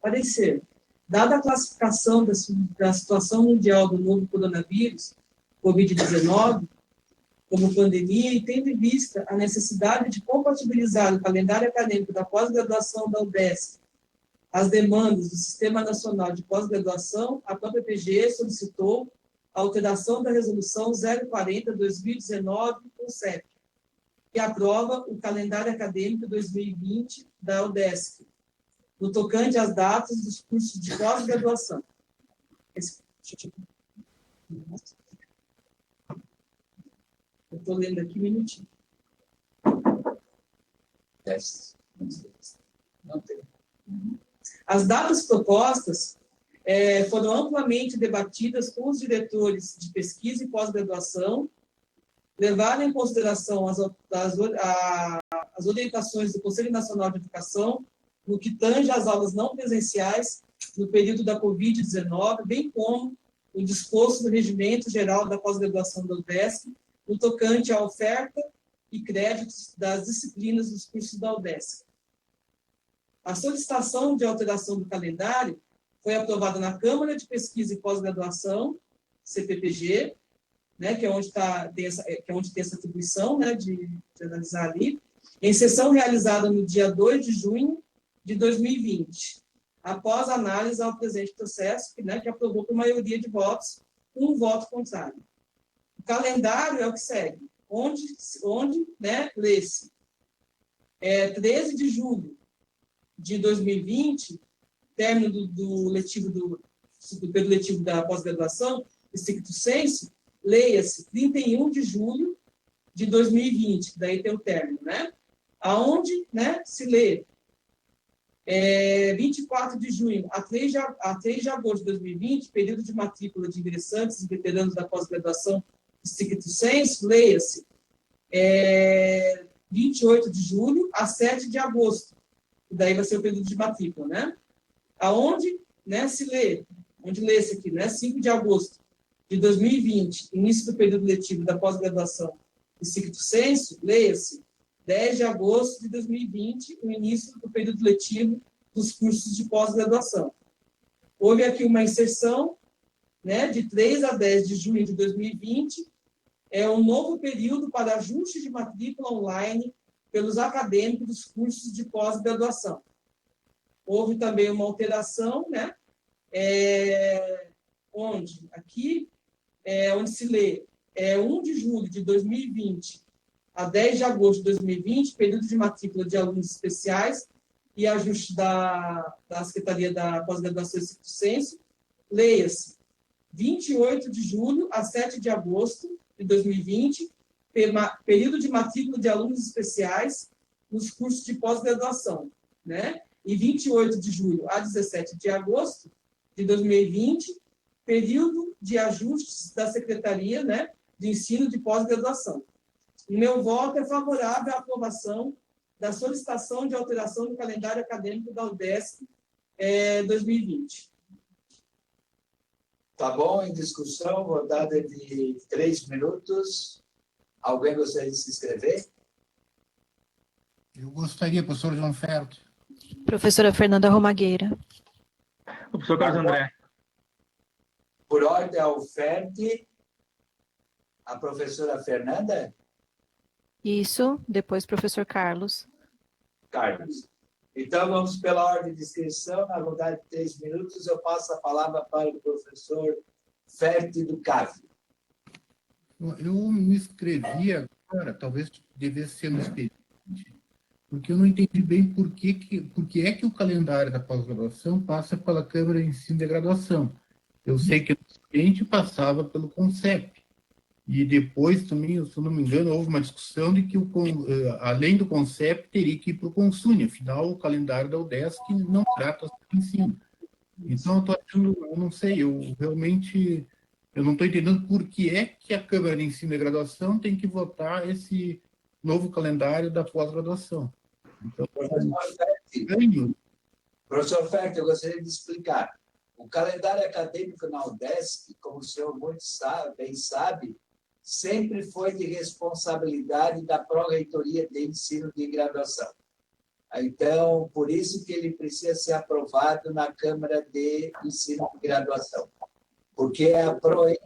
Parecer. Dada a classificação da situação mundial do novo coronavírus, Covid-19, como pandemia, e tendo em vista a necessidade de compatibilizar o calendário acadêmico da pós-graduação da UDESC às demandas do Sistema Nacional de Pós-Graduação, a própria PGE solicitou a alteração da Resolução 040/2019, com CEP, que aprova o calendário acadêmico 2020 da UDESC, no tocante às datas dos cursos de pós-graduação. Eu estou lendo aqui um minutinho. Não tem. As datas propostas foram amplamente debatidas com os diretores de pesquisa e pós-graduação, levaram em consideração as orientações do Conselho Nacional de Educação no que tange às aulas não presenciais no período da Covid-19, bem como o disposto do Regimento Geral da Pós-Graduação da UDESC, no tocante à oferta e créditos das disciplinas dos cursos da UDESC. A solicitação de alteração do calendário foi aprovada na Câmara de Pesquisa e Pós-Graduação, CPPG, né, que é onde tem essa atribuição, né, de analisar ali, em sessão realizada no dia 2 de junho de 2020, após análise ao presente processo, que aprovou por maioria de votos, um voto contrário. O calendário é o que segue, onde lê-se 13 de julho de 2020, término do período letivo da pós-graduação, stricto sensu, leia-se 31 de julho de 2020, que daí tem o término, né? Aonde, se lê 24 de junho a 3 de agosto de 2020, período de matrícula de ingressantes e veteranos da pós-graduação stricto sensu, leia-se 28 de julho a 7 de agosto, e daí vai ser o período de matrícula, né? Aonde, se lê, onde lê-se aqui, 5 de agosto de 2020, início do período letivo da pós-graduação estricto sensu, leia-se 10 de agosto de 2020, o início do período letivo dos cursos de pós-graduação. Houve aqui uma inserção, né, de 3 a 10 de junho de 2020, é um novo período para ajuste de matrícula online pelos acadêmicos dos cursos de pós-graduação. Houve também uma alteração, né, onde se lê 1 de julho de 2020 a 10 de agosto de 2020, período de matrícula de alunos especiais e ajuste da Secretaria da Pós-Graduação e Estricto Sensu, leia-se 28 de julho a 7 de agosto de 2020, período de matrícula de alunos especiais nos cursos de pós-graduação, né? E 28 de julho a 17 de agosto de 2020, período de ajustes da Secretaria, né, de Ensino de Pós-Graduação. O meu voto é favorável à aprovação da solicitação de alteração do calendário acadêmico da UDESC 2020. Tá bom, em discussão, rodada de 3 minutos. Alguém gostaria de se inscrever? Eu gostaria, professor João Ferti. Professora Fernanda Romagueira. O professor Carlos André. Por ordem ao Ferti, a professora Fernanda? Isso, depois professor Carlos. Carlos. Então, vamos pela ordem de inscrição. Na rodada de 3 minutos, eu passo a palavra para o professor Ferti do CAV. Eu me inscrevi agora, talvez devesse ser no expediente, porque eu não entendi bem por que é que o calendário da pós-graduação passa pela Câmara de Ensino de Graduação. Eu sei que no expediente passava pelo CONCEP, e depois também, se eu não me engano, houve uma discussão de que, além do CONCEP, teria que ir para o CONSUNE, afinal, o calendário da UDESC não trata sobre ensino. Então, eu estou achando, eu não sei, eu não estou entendendo por que é que a Câmara de Ensino e Graduação tem que votar esse novo calendário da pós-graduação. Então, Professor Ferti, eu gostaria de explicar. O calendário acadêmico na UDESC, como o senhor muito bem sabe, sempre foi de responsabilidade da Pró-Reitoria de Ensino de Graduação. Então, por isso que ele precisa ser aprovado na Câmara de Ensino de Graduação, porque é a PROEM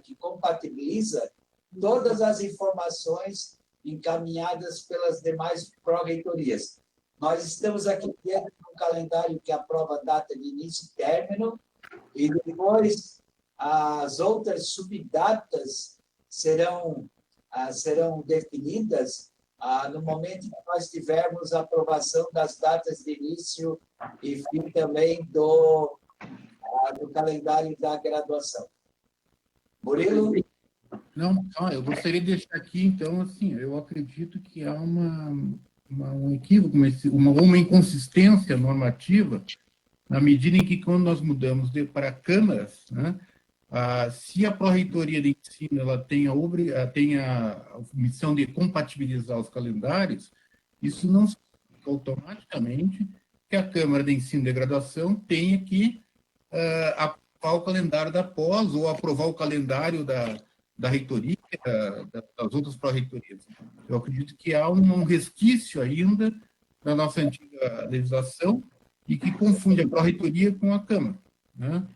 que compatibiliza todas as informações encaminhadas pelas demais pró-reitorias. Nós estamos aqui dentro de um calendário que aprova a data de início e término, e depois as outras subdatas serão definidas no momento que nós tivermos a aprovação das datas de início e fim também do calendário da graduação. Murilo? Não, eu gostaria de deixar aqui, então, assim, eu acredito que há um equívoco, uma inconsistência normativa, na medida em que, quando nós mudamos para câmaras, né, se a Pró-Reitoria de Ensino ela tem a missão de compatibilizar os calendários, isso não significa automaticamente que a Câmara de Ensino de Graduação tenha que aprovar o calendário da pós ou aprovar o calendário da reitoria, das outras pró-reitorias. Eu acredito que há um resquício ainda da nossa antiga legislação e que confunde a pró-reitoria com a Câmara, né?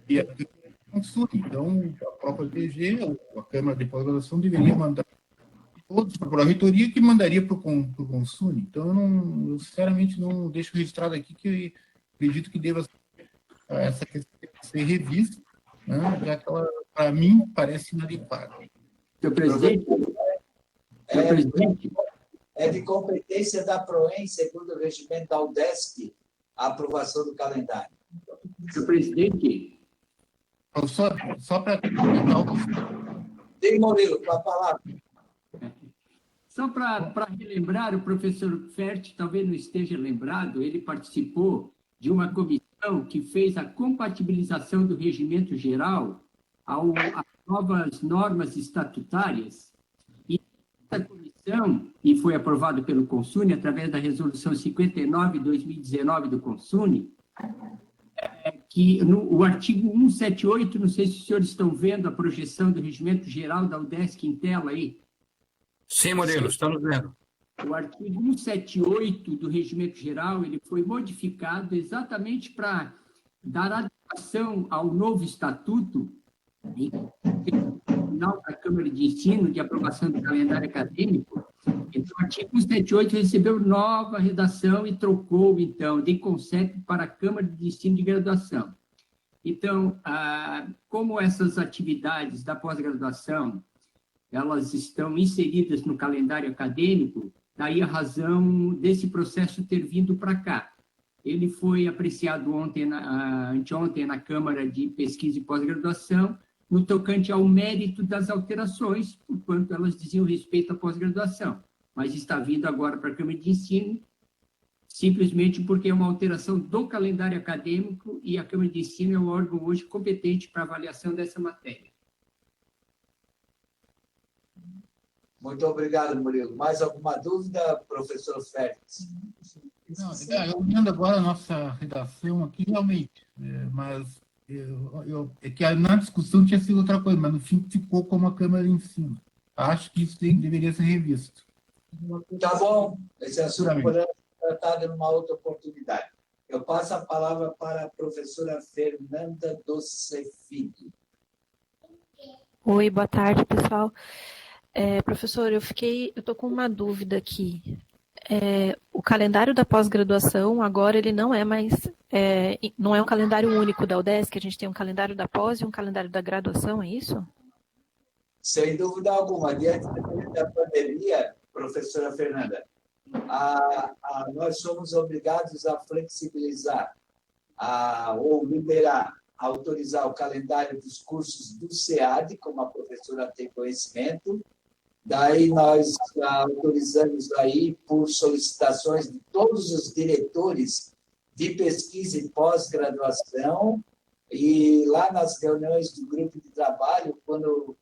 E a Câmara consulta. Então, a própria PG, a Câmara de Pós-Graduação, deveria mandar todos para a pró-reitoria, que mandaria para o CONSUNE. Então, eu sinceramente não deixo registrado aqui que eu acredito que deva essa questão ser revista, né? Já que ela, para mim, parece inadequada. Senhor presidente, é de competência da PROEM, segundo o regimento da UDESC, a aprovação do calendário. Senhor presidente. Só para comentar Tem, Murilo, com a palavra. Só para relembrar, o professor Ferti talvez não esteja lembrado, ele participou de uma comissão que fez a compatibilização do regimento geral às novas normas estatutárias. E essa comissão, e foi aprovado pelo CONSUNE, através da resolução 59/2019 do CONSUNE, que o artigo 178, não sei se os senhores estão vendo a projeção do Regimento Geral da UDESC em tela aí. Sim, Murilo, estamos vendo. O artigo 178 do Regimento Geral, ele foi modificado exatamente para dar adequação ao novo estatuto final da Câmara de Ensino de aprovação do calendário acadêmico. Então, o artigo 178 recebeu nova redação e trocou, então, de conceito para a Câmara de Ensino de Graduação. Então, como essas atividades da pós-graduação, elas estão inseridas no calendário acadêmico, daí a razão desse processo ter vindo para cá. Ele foi apreciado anteontem na Câmara de Pesquisa e Pós-Graduação, no tocante ao mérito das alterações, porquanto elas diziam respeito à pós-graduação, mas está vindo agora para a Câmara de Ensino, simplesmente porque é uma alteração do calendário acadêmico e a Câmara de Ensino é o órgão hoje competente para avaliação dessa matéria. Muito obrigado, Murilo. Mais alguma dúvida, professor Félix? Não, eu olhando agora a nossa redação aqui, realmente, mas é que na discussão tinha sido outra coisa, mas no fim ficou como a Câmara de Ensino. Acho que isso deveria ser revisto. Tá bom, esse assunto poderá ser tratado numa outra oportunidade. Eu passo a palavra para a professora Fernanda Docefidi. Oi, boa tarde, pessoal. Professor, eu estou com uma dúvida aqui. O calendário da pós-graduação, agora, ele não é mais, não é um calendário único da UDESC, a gente tem um calendário da pós e um calendário da graduação, é isso? Sem dúvida alguma. Diante da pandemia, professora Fernanda, nós somos obrigados a flexibilizar, ou liberar, autorizar o calendário dos cursos do SEAD, como a professora tem conhecimento. Daí nós autorizamos aí por solicitações de todos os diretores de pesquisa e pós-graduação, e lá nas reuniões do grupo de trabalho, quando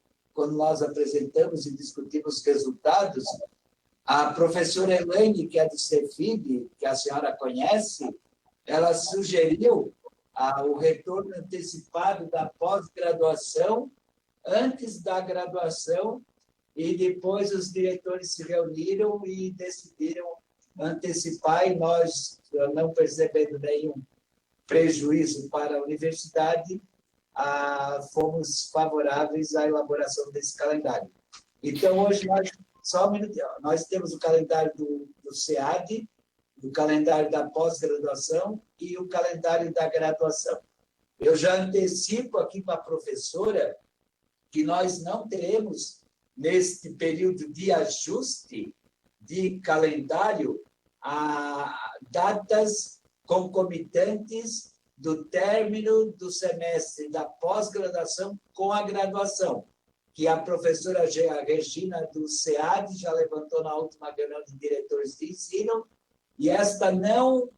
nós apresentamos e discutimos resultados, a professora Elaine, que é do Cefid, que a senhora conhece, ela sugeriu o retorno antecipado da pós-graduação antes da graduação, e depois os diretores se reuniram e decidiram antecipar, e nós, não percebendo nenhum prejuízo para a universidade, fomos favoráveis à elaboração desse calendário. Então, hoje, só um minutinho, nós temos o calendário do SEAD, o calendário da pós-graduação e o calendário da graduação. Eu já antecipo aqui para a professora que nós não teremos, neste período de ajuste de calendário, datas concomitantes do término do semestre da pós-graduação com a graduação, que a professora Regina do SEAD já levantou na última reunião de diretores de ensino, e esta não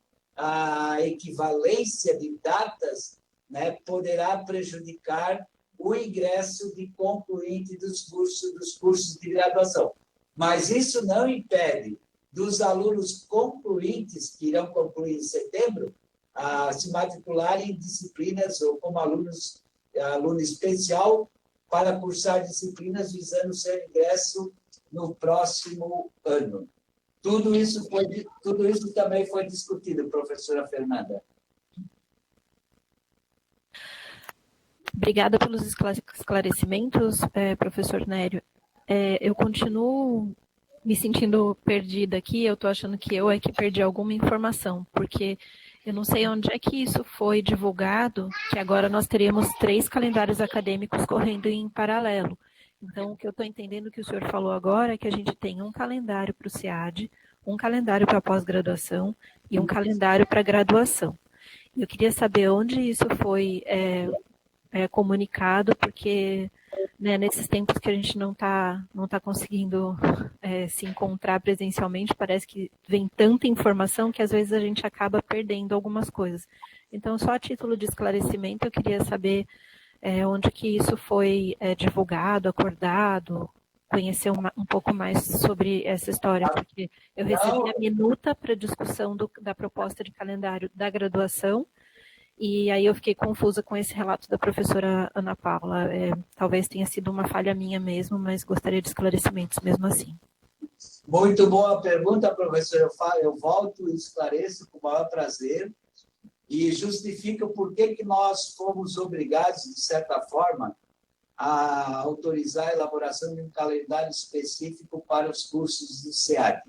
equivalência de datas, né, poderá prejudicar o ingresso de concluinte dos cursos de graduação. Mas isso não impede dos alunos concluintes, que irão concluir em setembro, se matricularem em disciplinas ou como aluno especial para cursar disciplinas visando seu ingresso no próximo ano. Tudo isso também foi discutido, professora Fernanda. Obrigada pelos esclarecimentos, professor Nério. Eu continuo me sentindo perdida aqui, eu estou achando que eu é que perdi alguma informação, porque eu não sei onde é que isso foi divulgado, que agora nós teríamos 3 calendários acadêmicos correndo em paralelo. Então, o que eu estou entendendo que o senhor falou agora é que a gente tem um calendário para o SEAD, um calendário para a pós-graduação e um calendário para a graduação. Eu queria saber onde isso foi comunicado, porque nesses tempos que a gente não tá conseguindo se encontrar presencialmente, parece que vem tanta informação que às vezes a gente acaba perdendo algumas coisas. Então, só a título de esclarecimento, eu queria saber onde que isso foi divulgado, acordado, conhecer um pouco mais sobre essa história, porque eu recebi a minuta para discussão da proposta de calendário da graduação, E aí eu fiquei confusa com esse relato da professora Ana Paula. Talvez tenha sido uma falha minha mesmo, mas gostaria de esclarecimentos mesmo assim. Muito boa pergunta, professor. Eu volto e esclareço com o maior prazer e justifico por que nós fomos obrigados, de certa forma, a autorizar a elaboração de um calendário específico para os cursos do SEAD.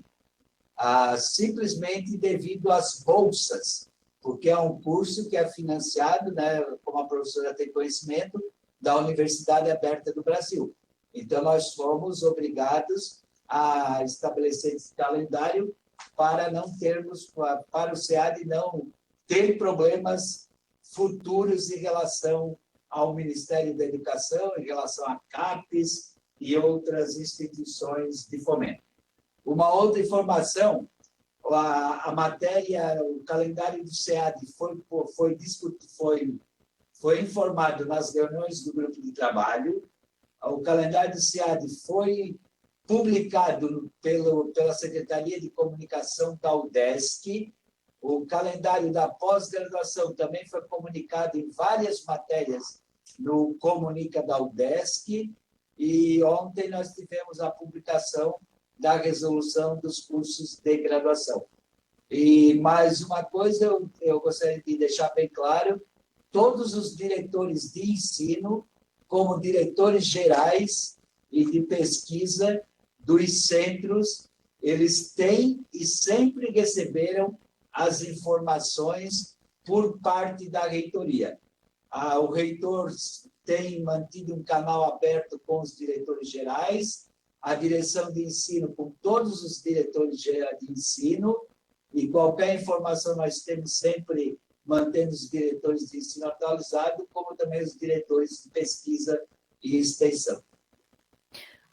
Simplesmente devido às bolsas, porque é um curso que é financiado, né, como a professora tem conhecimento, da Universidade Aberta do Brasil. Então, nós fomos obrigados a estabelecer esse calendário para não termos, para o SEAD não ter problemas futuros em relação ao Ministério da Educação, em relação a CAPES e outras instituições de fomento. Uma outra informação, a matéria, o calendário do SEAD foi informado nas reuniões do grupo de trabalho. O calendário do SEAD foi publicado pela Secretaria de Comunicação da UDESC. O calendário da pós-graduação também foi comunicado em várias matérias no Comunica da UDESC. E ontem nós tivemos a publicação da resolução dos cursos de graduação. E mais uma coisa, eu gostaria de deixar bem claro, todos os diretores de ensino, como diretores gerais e de pesquisa dos centros, eles têm e sempre receberam as informações por parte da reitoria. O reitor tem mantido um canal aberto com os diretores gerais, a direção de ensino com todos os diretores gerais de ensino, e qualquer informação nós temos sempre mantendo os diretores de ensino atualizados, como também os diretores de pesquisa e extensão.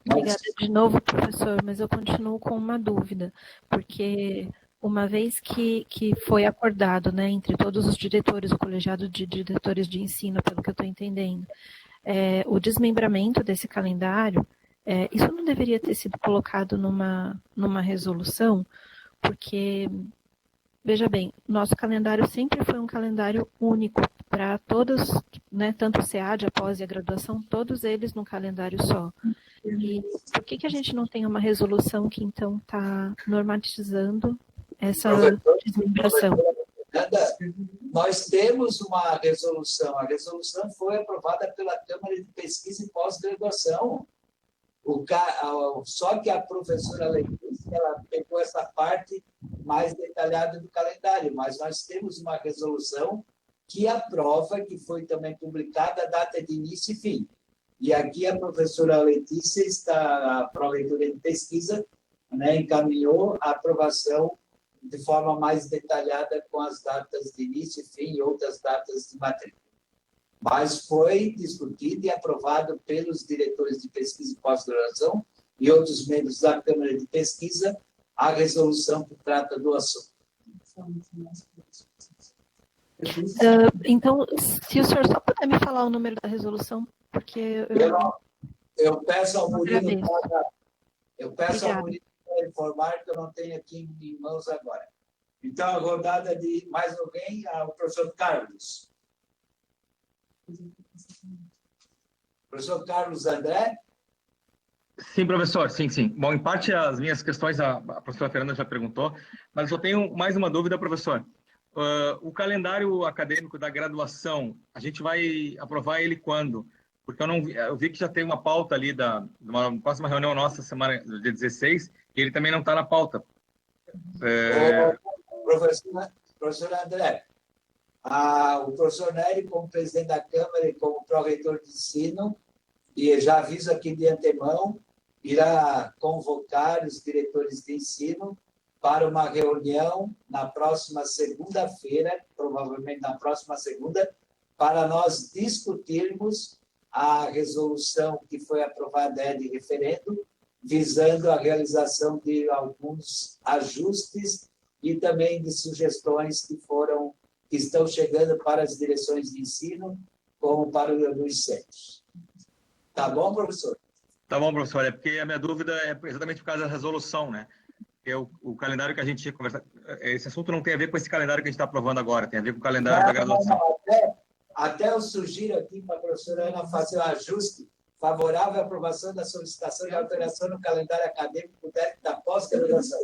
Obrigada de novo, professor, mas eu continuo com uma dúvida, porque uma vez que foi acordado, né, entre todos os diretores, o colegiado de diretores de ensino, pelo que eu estou entendendo, o desmembramento desse calendário, isso não deveria ter sido colocado numa resolução, porque, veja bem, nosso calendário sempre foi um calendário único para todos, né, tanto o SEAD, a pós e a graduação, todos eles num calendário só. E por que a gente não tem uma resolução que, então, está normatizando essa desmembração? Nós temos uma resolução. A resolução foi aprovada pela Câmara de Pesquisa e Pós-Graduação. Só que a professora Letícia, ela pegou essa parte mais detalhada do calendário, mas nós temos uma resolução que aprova, que foi também publicada, a data de início e fim. E aqui a professora Letícia, a pró-reitoria de pesquisa, né, encaminhou a aprovação de forma mais detalhada com as datas de início e fim e outras datas de matrícula. Mas foi discutido e aprovado pelos diretores de pesquisa e pós-graduação e outros membros da Câmara de Pesquisa a resolução que trata do assunto. Então, se o senhor só puder me falar o número da resolução, porque eu peço ao Murilo para informar que eu não tenho aqui em mãos agora. Então, a rodada de mais alguém, o professor Carlos. Professor Carlos André? Sim, professor, sim. Bom, em parte as minhas questões a professora Fernanda já perguntou, mas eu tenho mais uma dúvida, professor. O calendário acadêmico da graduação, a gente vai aprovar ele quando? Porque eu vi que já tem uma pauta ali de uma próxima reunião nossa, semana do dia 16, e ele também não está na pauta. Professor André, o professor Nery, como presidente da Câmara e como pró-reitor de ensino, e já aviso aqui de antemão, irá convocar os diretores de ensino para uma reunião na próxima segunda-feira, provavelmente na próxima segunda, para nós discutirmos a resolução que foi aprovada de referendo, visando a realização de alguns ajustes e também de sugestões que estão chegando para as direções de ensino, como para os centros. Tá bom, professor? Tá bom, professor. É porque a minha dúvida é exatamente por causa da resolução, né? porque o calendário que a gente tinha conversado, esse assunto não tem a ver com esse calendário que a gente está aprovando agora, tem a ver com o calendário da graduação. Até eu sugiro aqui para a professora Ana fazer um ajuste favorável à aprovação da solicitação de alteração no calendário acadêmico da pós-graduação.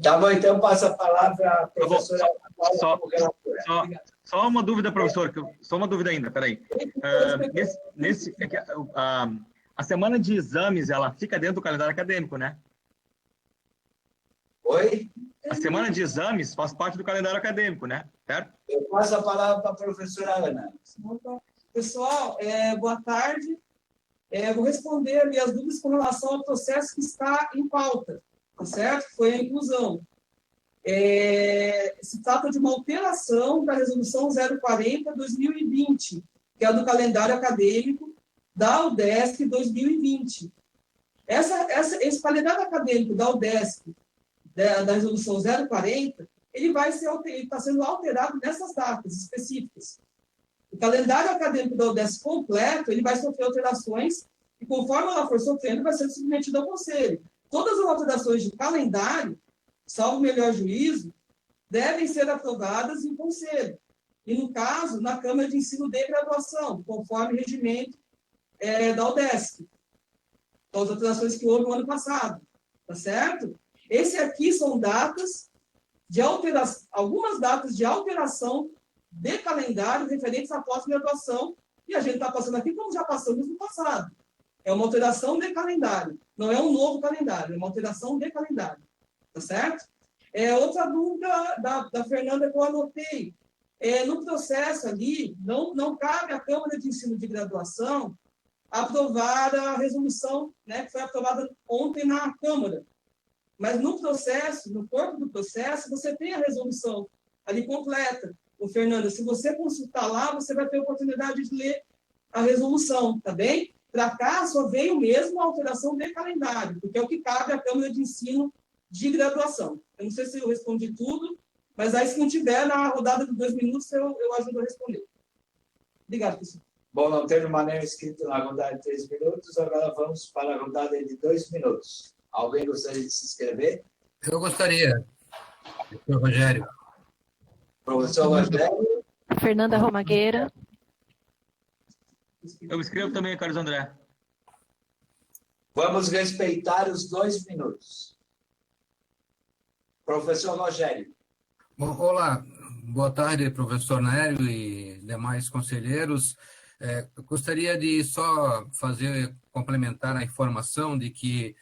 Tá bom, então passa a palavra à professora Paula como relatora. Só uma dúvida, professor, só uma dúvida ainda, peraí. A semana de exames, ela fica dentro do calendário acadêmico, né? Oi? A semana de exames faz parte do calendário acadêmico, né? Certo? Eu passo a palavra para a professora Ana. Pessoal, boa tarde. Vou responder ali as dúvidas com relação ao processo que está em pauta, tá certo? Foi a inclusão. Se trata de uma alteração da Resolução 040/2020, que é do calendário acadêmico da UDESC 2020. Esse calendário acadêmico da UDESC, da Resolução 040, ele está sendo alterado nessas datas específicas. O calendário acadêmico da UDESC completo, ele vai sofrer alterações e, conforme ela for sofrendo, vai ser submetido ao Conselho. Todas as alterações de calendário, salvo melhor juízo, devem ser aprovadas em Conselho. E, no caso, na Câmara de Ensino de Graduação, conforme o regimento da UDESC. Então, as alterações que houve no ano passado. Tá certo? Esse aqui são datas de alteração, algumas datas de alteração de calendário referentes à pós-graduação, e a gente está passando aqui como já passamos no passado. É uma alteração de calendário, não é um novo calendário, é uma alteração de calendário. Tá certo? Outra dúvida da Fernanda que eu anotei. No processo ali, não cabe à Câmara de Ensino de Graduação aprovar a resolução, né, que foi aprovada ontem na Câmara. Mas no processo, no corpo do processo, você tem a resolução ali completa. Fernanda, se você consultar lá, você vai ter a oportunidade de ler a resolução, tá bem? Para cá, só veio mesmo a alteração de calendário, porque é o que cabe à Câmara de Ensino de Graduação. Eu não sei se eu respondi tudo, mas aí, se não tiver, na rodada de 2 minutos, eu ajudo a responder. Obrigado, pessoal. Bom, não tendo nenhum inscrito na rodada de 3 minutos, agora vamos para a rodada de 2 minutos. Alguém gostaria de se inscrever? Eu gostaria. Professor Rogério. Professor Rogério. Fernanda Romagueira. Eu escrevo também, Carlos André. Vamos respeitar os 2 minutos. Professor Rogério. Bom, olá, boa tarde, professor Nério e demais conselheiros. Eu gostaria de só complementar a informação de que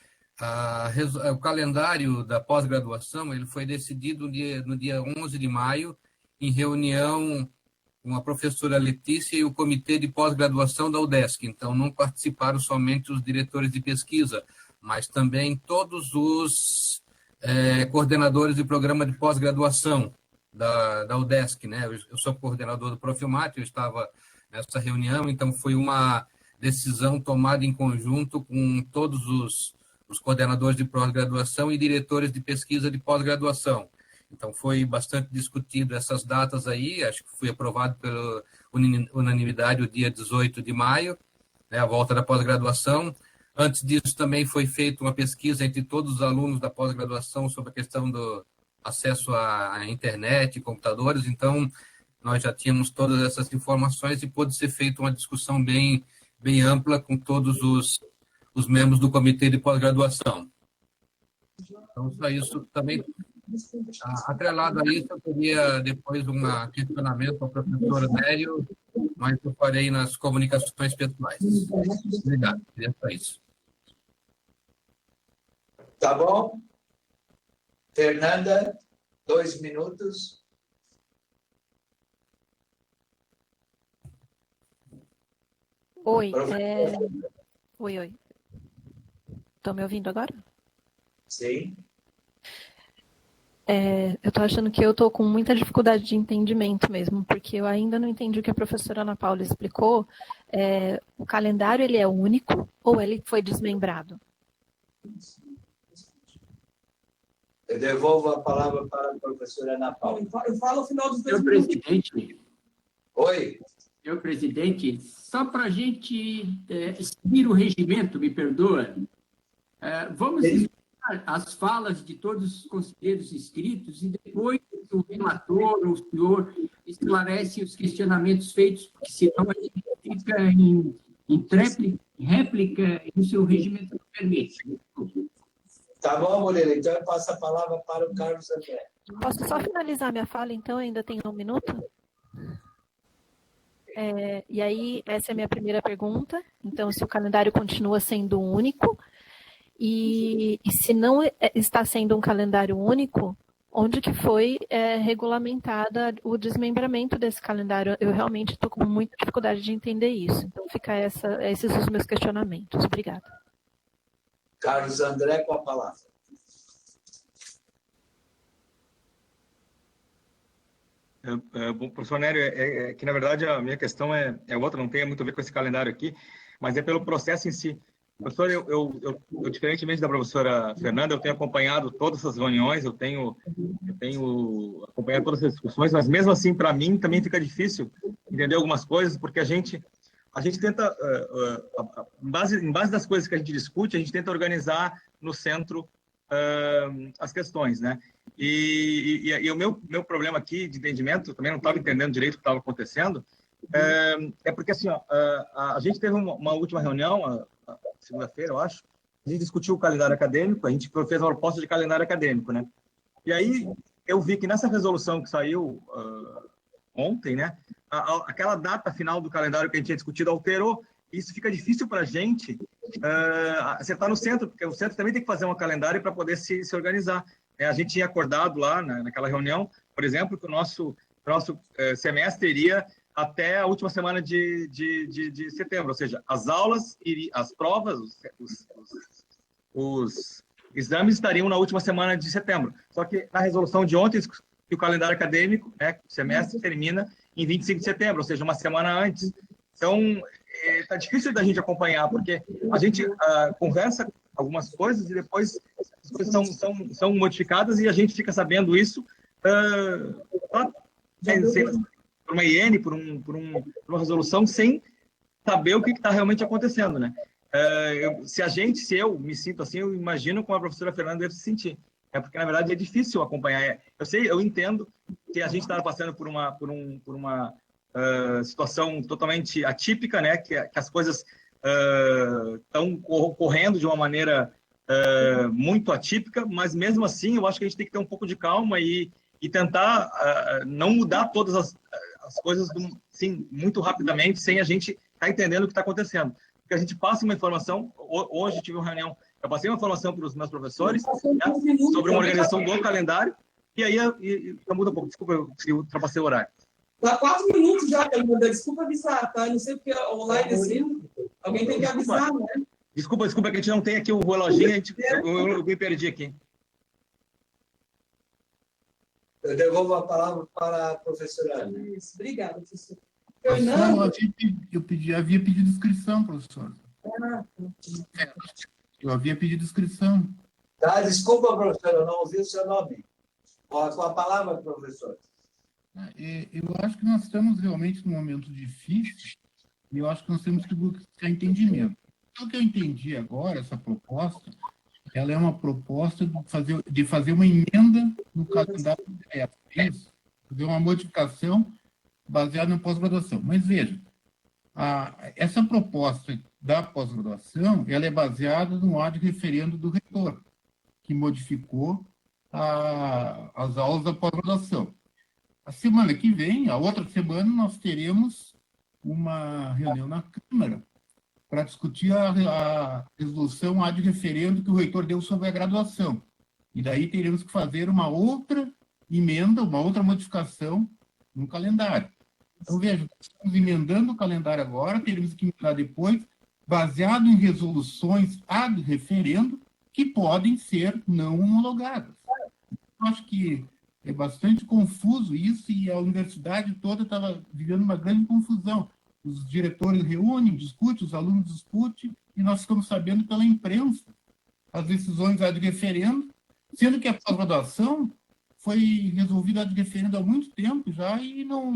o calendário da pós-graduação ele foi decidido no dia 11 de maio, em reunião com a professora Letícia e o comitê de pós-graduação da UDESC. Então, não participaram somente os diretores de pesquisa, mas também todos os coordenadores de programa de pós-graduação da UDESC, né? Eu sou coordenador do Profilmat, eu estava nessa reunião, então foi uma decisão tomada em conjunto com todos os coordenadores de pós-graduação e diretores de pesquisa de pós-graduação. Então, foi bastante discutido essas datas aí, acho que foi aprovado pela unanimidade o dia 18 de maio, né, a volta da pós-graduação. Antes disso, também foi feita uma pesquisa entre todos os alunos da pós-graduação sobre a questão do acesso à internet, computadores. Então, nós já tínhamos todas essas informações e pôde ser feita uma discussão bem ampla com todos os membros do comitê de pós-graduação. Então, só isso também. Atrelado a isso, eu teria depois um questionamento ao professor Nério, mas eu farei nas comunicações pessoais. Obrigado, seria só isso. Tá bom? Fernanda, 2 minutos. Oi. Oi. Estão me ouvindo agora? Sim. Eu estou achando que eu estou com muita dificuldade de entendimento mesmo, porque eu ainda não entendi o que a professora Ana Paula explicou. O calendário ele é único ou ele foi desmembrado? Eu devolvo a palavra para a professora Ana Paula. Eu falo ao final dos 2 Senhor minutos. presidente. Oi. Senhor presidente, só para a gente seguir o regimento, me perdoa, Vamos escutar as falas de todos os conselheiros inscritos e depois o relator ou o senhor esclarece os questionamentos feitos, porque senão a gente fica em réplica e o seu regimento não permite. Tá bom, Moreira. Então eu passo a palavra para o Carlos André. Posso só finalizar minha fala, então? Ainda tenho 1 minuto? E aí, essa é a minha primeira pergunta. Então, se o calendário continua sendo único, e se não está sendo um calendário único, onde que foi regulamentada o desmembramento desse calendário? Eu realmente estou com muita dificuldade de entender isso. Então, fica esses os meus questionamentos. Obrigada. Carlos André, com a palavra. Bom, professor Nério, que na verdade a minha questão é outra, não tem muito a ver com esse calendário aqui, mas é pelo processo em si. Professor, eu diferentemente da professora Fernanda, eu tenho acompanhado todas essas reuniões, eu tenho acompanhado todas essas discussões, mas mesmo assim, para mim, também fica difícil entender algumas coisas, porque a gente tenta, em base das coisas que a gente discute, a gente tenta organizar no centro as questões, né? E o meu problema aqui de entendimento, eu também não estava entendendo direito o que estava acontecendo, é porque assim, a gente teve uma última reunião, segunda-feira, eu acho, a gente discutiu o calendário acadêmico, a gente fez uma proposta de calendário acadêmico, né? E aí eu vi que nessa resolução que saiu ontem, né, aquela data final do calendário que a gente tinha discutido alterou. Isso fica difícil para a gente acertar no centro, porque o centro também tem que fazer um calendário para poder se organizar. A gente tinha acordado lá naquela reunião, por exemplo, que o nosso semestre iria até a última semana de setembro, ou seja, as aulas, as provas, os exames estariam na última semana de setembro. Só que na resolução de ontem, que o calendário acadêmico, o semestre, termina em 25 de setembro, ou seja, uma semana antes. Então, está difícil da gente acompanhar, porque a gente conversa algumas coisas e depois as coisas são modificadas e a gente fica sabendo isso por uma IN, por uma resolução, sem saber o que está realmente acontecendo, né? Se eu me sinto assim, eu imagino como a professora Fernanda deve se sentir. Porque, na verdade, é difícil acompanhar. Eu entendo que a gente está passando por uma situação totalmente atípica, né? Que as coisas estão ocorrendo de uma maneira muito atípica, mas mesmo assim eu acho que a gente tem que ter um pouco de calma e tentar não mudar todas as coisas assim, muito rapidamente, sem a gente estar entendendo o que está acontecendo. Porque a gente passa uma informação, hoje tive uma reunião, eu passei uma informação para os meus professores, né, sobre uma organização do calendário, e aí muda um pouco, desculpa, eu ultrapassei o horário. Há 4 minutos já, Fernanda. Desculpa avisar, tá? Eu não sei porque online assim. Alguém tem que avisar, né? Desculpa, que a gente não tem aqui o reloginho, eu me perdi aqui. Eu devolvo a palavra para a professora Ana. Isso, obrigada, professor. Fernando? Eu havia pedido inscrição, professor. Eu havia pedido inscrição. Tá, desculpa, professor, eu não ouvi o seu nome. Com a palavra, professor. Eu acho que nós estamos realmente num momento difícil e eu acho que nós temos que buscar entendimento. O que eu entendi agora, essa proposta, ela é uma proposta de fazer uma emenda no calendário do semestre, fazer uma modificação baseada na pós-graduação. Mas veja, essa proposta da pós-graduação, ela é baseada no ad referendo do reitor, que modificou as aulas da pós-graduação. A semana que vem, a outra semana, nós teremos uma reunião na Câmara para discutir a resolução ad referendo que o reitor deu sobre a graduação. E daí teremos que fazer uma outra emenda, uma outra modificação no calendário. Então, veja, estamos emendando o calendário agora, teremos que emendar depois, baseado em resoluções ad referendo que podem ser não homologadas. Eu acho que é bastante confuso isso e a universidade toda estava vivendo uma grande confusão. Os diretores reúnem, discutem, os alunos discutem, e nós ficamos sabendo pela imprensa as decisões ad referendo, sendo que a pós-graduação foi resolvida ad referendo há muito tempo já e não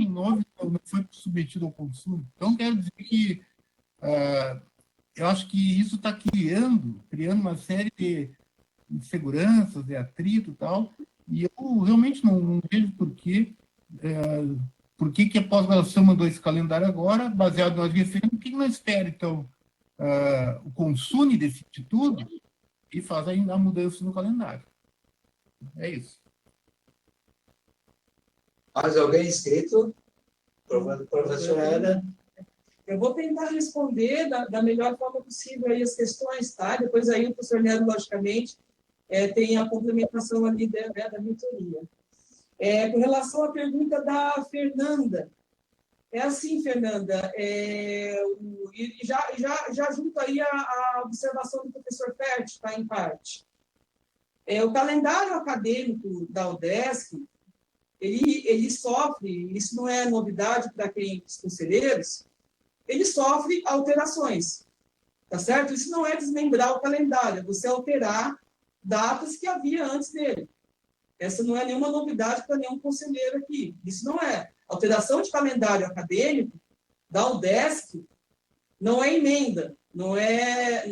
foi submetido ao consumo. Então, quero dizer que eu acho que isso está criando uma série de inseguranças, de atrito e tal, e eu realmente não vejo por que a pós-graduação mandou esse calendário agora, baseado nas referências. Por que não espera, então, o consumo desse instituto e faz ainda a mudança no calendário? É isso. Mais alguém inscrito? Professora Ana? Eu vou tentar responder da melhor forma possível aí as questões, tá? Depois aí o professor Nero, logicamente, tem a complementação ali da mentoria. Com relação à pergunta da Fernanda, é assim, Fernanda, e já junto aí a observação do professor Ferti, tá, em parte. O calendário acadêmico da UDESC, ele sofre, isso não é novidade para quem os conselheiros, ele sofre alterações, tá certo? Isso não é desmembrar o calendário, é você alterar datas que havia antes dele. Essa não é nenhuma novidade para nenhum conselheiro aqui. Isso não é. Alteração de calendário acadêmico da UDESC não é emenda, não é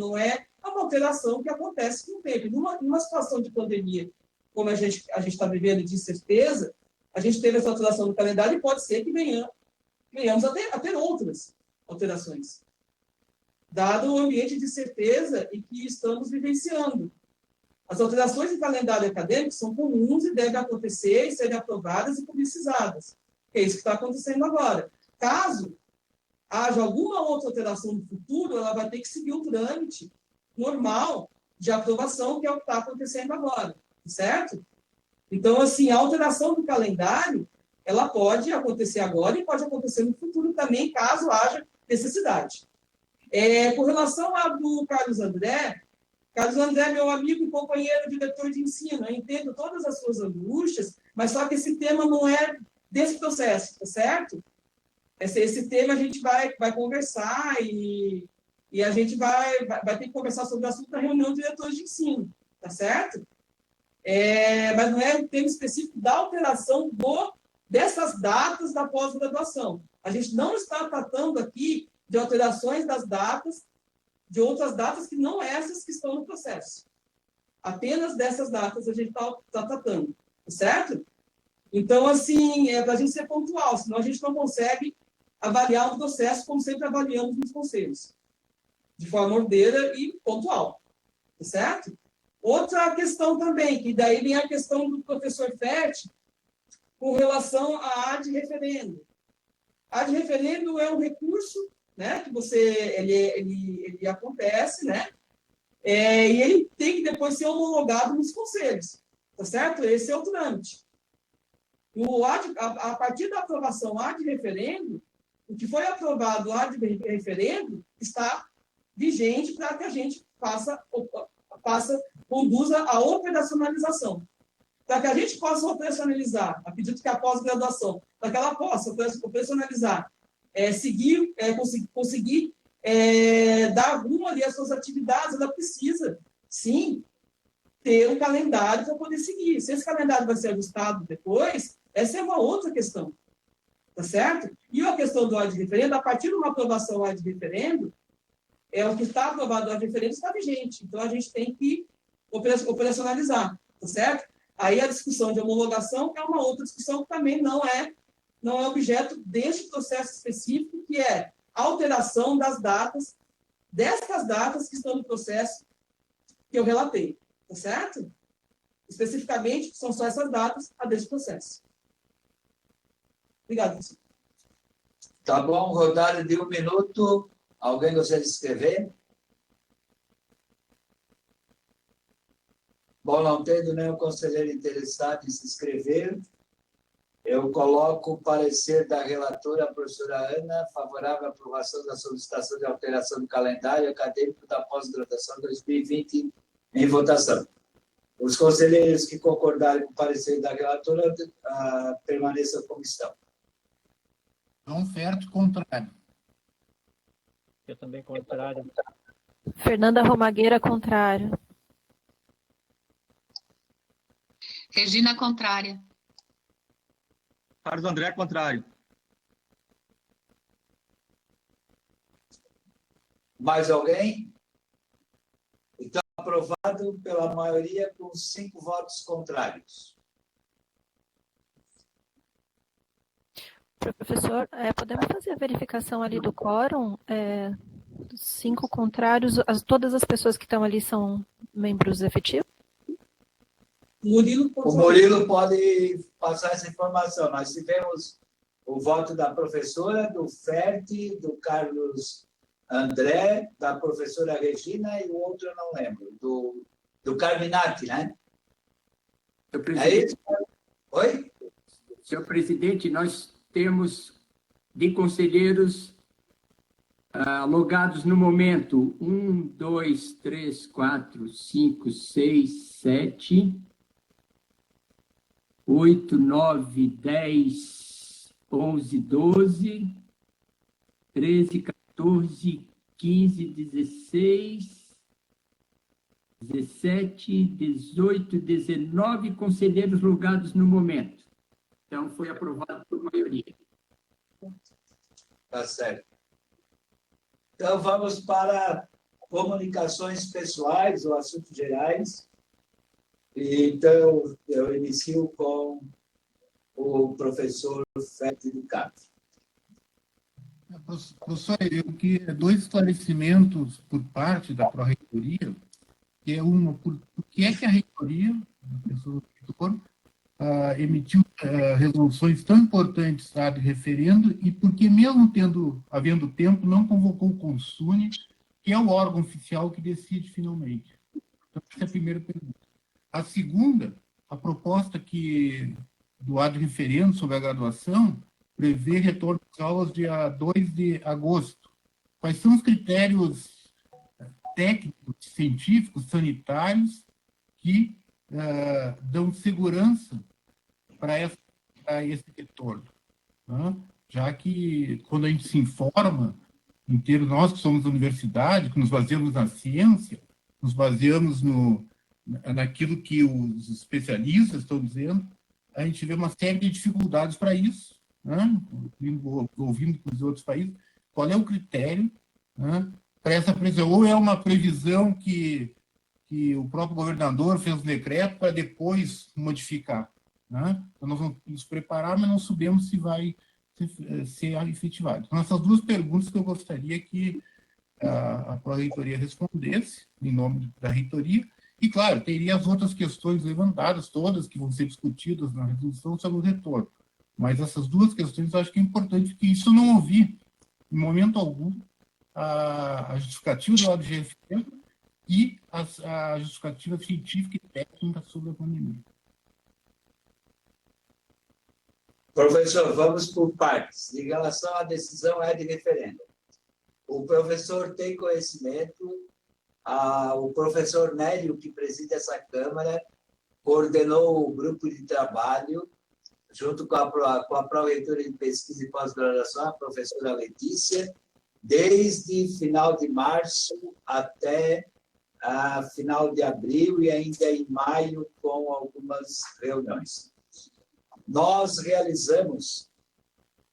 uma alteração que acontece com o tempo. Numa situação de pandemia, como a gente está vivendo de incerteza, a gente teve essa alteração do calendário e pode ser que venhamos a ter outras alterações, dado o ambiente de certeza em que estamos vivenciando. As alterações em calendário acadêmico são comuns e devem acontecer e serem aprovadas e publicizadas. É isso que está acontecendo agora. Caso haja alguma outra alteração no futuro, ela vai ter que seguir o trâmite normal de aprovação, que é o que está acontecendo agora, certo? Então, assim, a alteração do calendário, ela pode acontecer agora e pode acontecer no futuro também, caso haja necessidade. Com relação ao do Carlos André, meu amigo e companheiro diretor de ensino, eu entendo todas as suas angústias, mas só que esse tema não é desse processo, tá certo? Esse tema a gente vai conversar e a gente vai ter que conversar sobre o assunto na reunião de diretores de ensino, tá certo? Mas não é um tema específico da alteração dessas datas da pós-graduação. A gente não está tratando aqui de alterações das datas, de outras datas que não essas que estão no processo. Apenas dessas datas a gente está tratando, certo? Então, assim, para a gente ser pontual, senão a gente não consegue avaliar o processo como sempre avaliamos nos conselhos, de forma ordeira e pontual, certo? Outra questão também, que daí vem a questão do professor Ferti, com relação à ad referendo. A ad referendo é um recurso, né, que ele acontece, né, e ele tem que depois ser homologado nos conselhos, tá certo? Esse é o trâmite. A partir da aprovação ad referendo, o que foi aprovado ad referendo está vigente para que a gente conduza a operacionalização. Para que a gente possa operacionalizar, acredito que a pós-graduação, para que ela possa operacionalizar, conseguir dar rumo ali às suas atividades, ela precisa, sim, ter um calendário para poder seguir. Se esse calendário vai ser ajustado depois, essa é uma outra questão, tá certo? E a questão do ad referendo, a partir de uma aprovação ad referendo, o que está aprovado ad referendo está vigente. Então, a gente tem que operacionalizar, tá certo? Aí, a discussão de homologação é uma outra discussão que também não é objeto deste processo específico, que é a alteração das datas, destas datas que estão no processo que eu relatei, tá certo? Especificamente, são só essas datas a desse processo. Obrigado, professor. Tá bom, rodada de 1 minuto. Alguém gostaria de escrever? Bom, não tendo nenhum conselheiro interessado em se inscrever, eu coloco o parecer da relatora, a professora Ana, favorável à aprovação da solicitação de alteração do calendário acadêmico da pós-graduação 2020 em votação. Os conselheiros que concordarem com o parecer da relatora permaneçam como estão. João Ferti, contrário. Eu também contrário. Fernanda Romagueira, contrário. Regina, contrária. Carlos André, contrário. Mais alguém? Então, aprovado pela maioria com 5 votos contrários. Professor, podemos fazer a verificação ali do quórum? 5 contrários, todas as pessoas que estão ali são membros efetivos? O Murilo pode passar essa informação. Nós tivemos o voto da professora, do Ferti, do Carlos André, da professora Regina e o outro eu não lembro, do Carminati, né? É isso? Oi? Senhor presidente, nós temos de conselheiros logados no momento 1, 2, 3, 4, 5, 6, 7, 8, 9, 10, 11, 12, 13, 14, 15, 16, 17, 18, 19 conselheiros logados no momento. Então, foi aprovado por maioria. Tá certo. Então, vamos para comunicações pessoais ou assuntos gerais. Então, eu inicio com o professor Ferti do Cap. Professor, eu queria 2 esclarecimentos por parte da Pró-Reitoria, que é uma, por que é que a Reitoria, a pessoa do reitor, emitiu resoluções tão importantes de referendo e porque, mesmo havendo tempo, não convocou o Consune, que é o órgão oficial que decide finalmente. Então, essa é a primeira pergunta. A segunda, a proposta do ato de referendo sobre a graduação prevê retorno às aulas dia 2 de agosto. Quais são os critérios técnicos, científicos, sanitários que dão segurança para esse retorno? Né? Já que, quando a gente se informa, inteiro nós que somos da universidade, que nos baseamos na ciência, nos baseamos naquilo que os especialistas estão dizendo, a gente vê uma série de dificuldades para isso, né? Ouvindo com os outros países. Qual é o critério, né, para essa previsão? Ou é uma previsão que o próprio governador fez um decreto para depois modificar, né? Então, nós vamos nos preparar, mas não sabemos se vai ser efetivado. Então, essas 2 perguntas que eu gostaria que a Pró-Reitoria respondesse, em nome da Reitoria, e, claro, teria as outras questões levantadas, todas que vão ser discutidas na resolução sobre o retorno. Mas essas 2 questões eu acho que é importante, porque isso eu não ouvi, em momento algum, a justificativa do lado do GFM e a justificativa científica e técnica sobre a pandemia. Professor, vamos por partes. Em relação à decisão de referendo, o professor tem conhecimento, o professor Nélio, que preside essa Câmara, coordenou o grupo de trabalho, junto com a Pró-Reitora de Pesquisa e Pós-Graduação, a professora Letícia, desde final de março até final de abril e ainda em maio, com algumas reuniões. Nós realizamos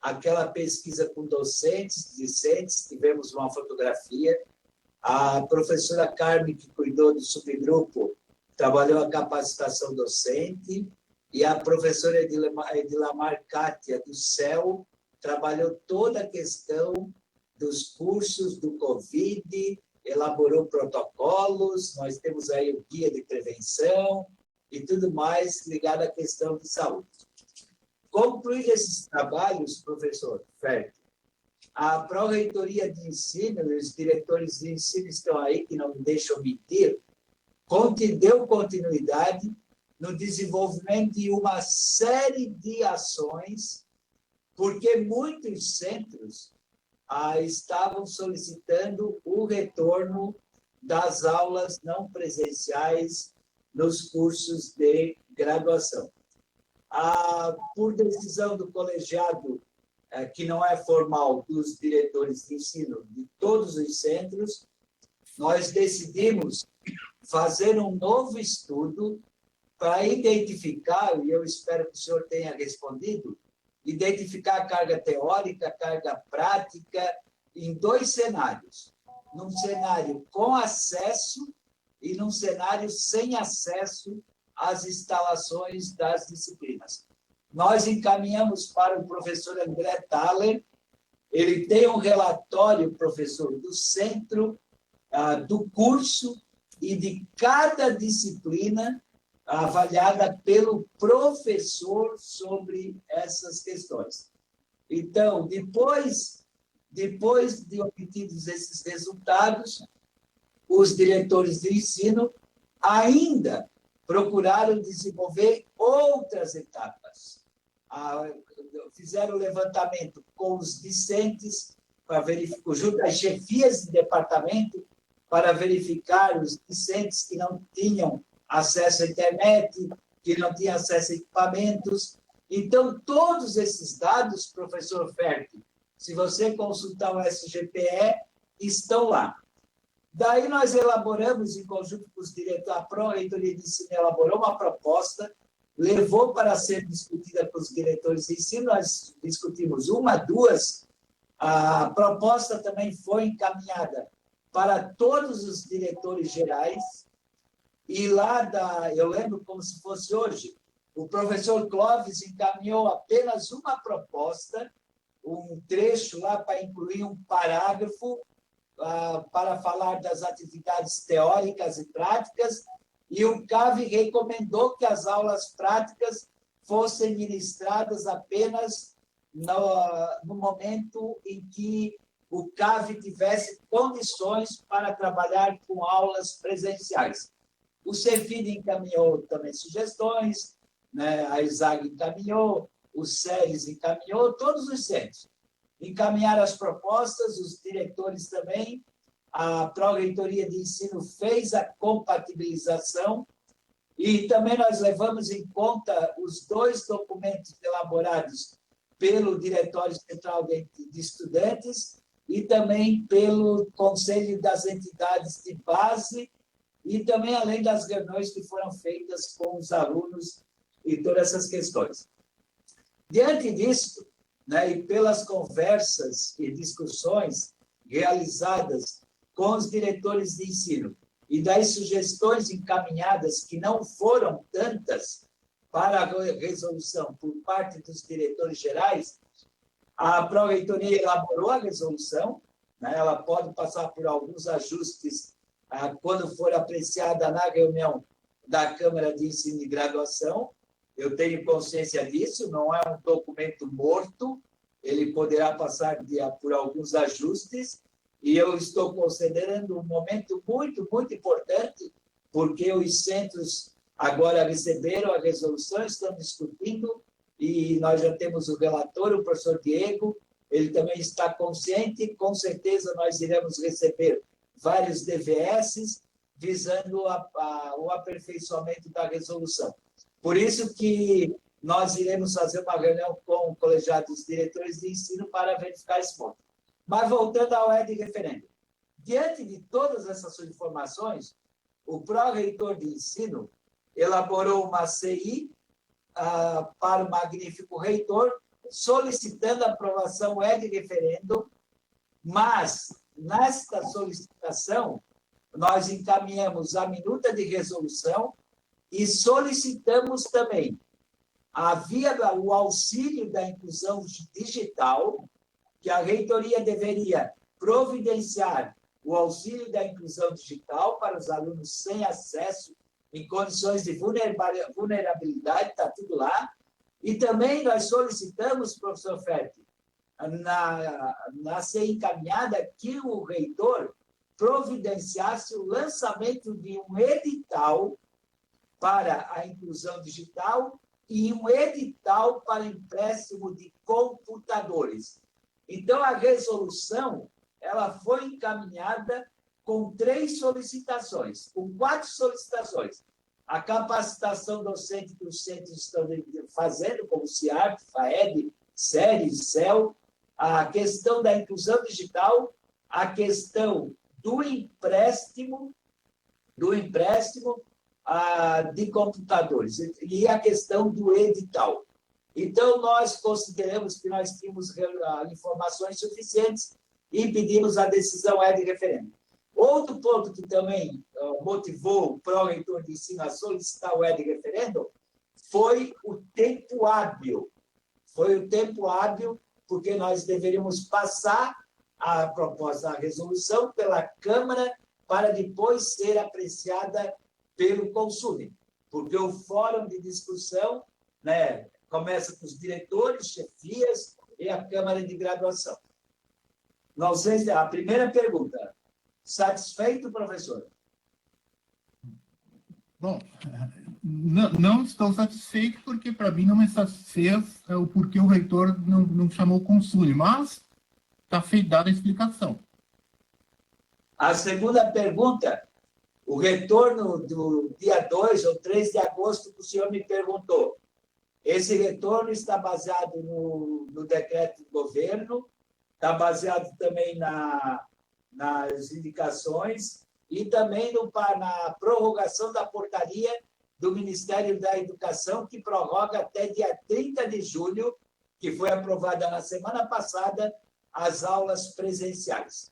aquela pesquisa com docentes, discentes, tivemos uma fotografia. A professora Carmen, que cuidou do subgrupo, trabalhou a capacitação docente, e a professora Edilamar Cátia, do CEL, trabalhou toda a questão dos cursos do Covid, elaborou protocolos, nós temos aí o guia de prevenção e tudo mais ligado à questão de saúde. Concluídos esses trabalhos, professor Ferti, a Pró-Reitoria de Ensino e os diretores de ensino estão aí, que não me deixam mentir, deu continuidade no desenvolvimento de uma série de ações, porque muitos centros estavam solicitando o retorno das aulas não presenciais nos cursos de graduação. Por decisão do colegiado, que não é formal, dos diretores de ensino de todos os centros, nós decidimos fazer um novo estudo para identificar, e eu espero que o senhor tenha respondido, identificar a carga teórica, a carga prática, em 2 cenários. num cenário com acesso e num cenário sem acesso às instalações das disciplinas. Nós encaminhamos para o professor André Thaler, ele tem um relatório, professor, do centro, do curso e de cada disciplina avaliada pelo professor sobre essas questões. Então, depois de obtidos esses resultados, os diretores de ensino ainda procuraram desenvolver outras etapas. Fizeram o levantamento com os discentes, para verificar, junto às chefias de departamento, para verificar os discentes que não tinham acesso à internet, que não tinham acesso a equipamentos. Então, todos esses dados, professor Ferti, se você consultar o SGPE, estão lá. Daí nós elaboramos, em conjunto com os diretores, a Pró-Reitoria de Ensino elaborou uma proposta, levou para ser discutida com os diretores de ensino, nós discutimos uma, duas, a proposta também foi encaminhada para todos os diretores gerais, e lá, eu lembro como se fosse hoje, o professor Clóvis encaminhou apenas uma proposta, um trecho lá para incluir um parágrafo para falar das atividades teóricas e práticas, e o CAV recomendou que as aulas práticas fossem ministradas apenas no momento em que o CAV tivesse condições para trabalhar com aulas presenciais. O CEFID encaminhou também sugestões, né? A ISAG encaminhou, o SERES encaminhou, todos os centros encaminharam as propostas, os diretores também, a Pró-Reitoria de Ensino fez a compatibilização e também nós levamos em conta os 2 documentos elaborados pelo Diretório Central de Estudantes e também pelo Conselho das Entidades de Base e também além das reuniões que foram feitas com os alunos e todas essas questões. Diante disso, né, e pelas conversas e discussões realizadas com os diretores de ensino e das sugestões encaminhadas, que não foram tantas para a resolução por parte dos diretores gerais, a Pró-Reitoria elaborou a resolução, né, ela pode passar por alguns ajustes quando for apreciada na reunião da Câmara de Ensino e Graduação. Eu tenho consciência disso, não é um documento morto, ele poderá passar por alguns ajustes, e eu estou considerando um momento muito, muito importante, porque os centros agora receberam a resolução, estão discutindo, e nós já temos o relator, o professor Diego, ele também está consciente, com certeza nós iremos receber vários DVS visando o aperfeiçoamento da resolução. Por isso que nós iremos fazer uma reunião com o colegiado dos diretores de ensino para verificar esse ponto. Mas voltando ao ED referendo. Diante de todas essas informações, o pró-reitor de ensino elaborou uma CI para o magnífico reitor, solicitando a aprovação ED referendo, mas, nesta solicitação, nós encaminhamos a minuta de resolução e solicitamos também o auxílio da inclusão digital, que a reitoria deveria providenciar o auxílio da inclusão digital para os alunos sem acesso, em condições de vulnerabilidade, está tudo lá. E também nós solicitamos, professor Ferti, na ser encaminhada que o reitor providenciasse o lançamento de um edital para a inclusão digital e um edital para empréstimo de computadores. Então, a resolução ela foi encaminhada com 3 solicitações, com 4 solicitações. A capacitação docente que os centros estão fazendo, como CIARP, FAED, SERES, CEL, a questão da inclusão digital, a questão do empréstimo de computadores e a questão do edital. Então, nós consideramos que nós tínhamos informações suficientes e pedimos a decisão ED referendo. Outro ponto que também motivou o pró-reitor de ensino a solicitar o ED referendo foi o tempo hábil. Foi o tempo hábil, porque nós deveríamos passar a proposta da resolução pela Câmara para depois ser apreciada pelo Consul, porque o fórum de discussão, né, começa com os diretores, chefias e a Câmara de Graduação. Não sei se a primeira pergunta. Satisfeito, professor? Bom, não estou satisfeito, porque para mim não me satisfez o porquê o reitor não chamou o Consul, mas está dada a explicação. A segunda pergunta, o retorno do dia 2 ou 3 de agosto que o senhor me perguntou. Esse retorno está baseado no decreto do governo, está baseado também nas indicações e também na prorrogação da portaria do Ministério da Educação, que prorroga até dia 30 de julho, que foi aprovada na semana passada, as aulas presenciais.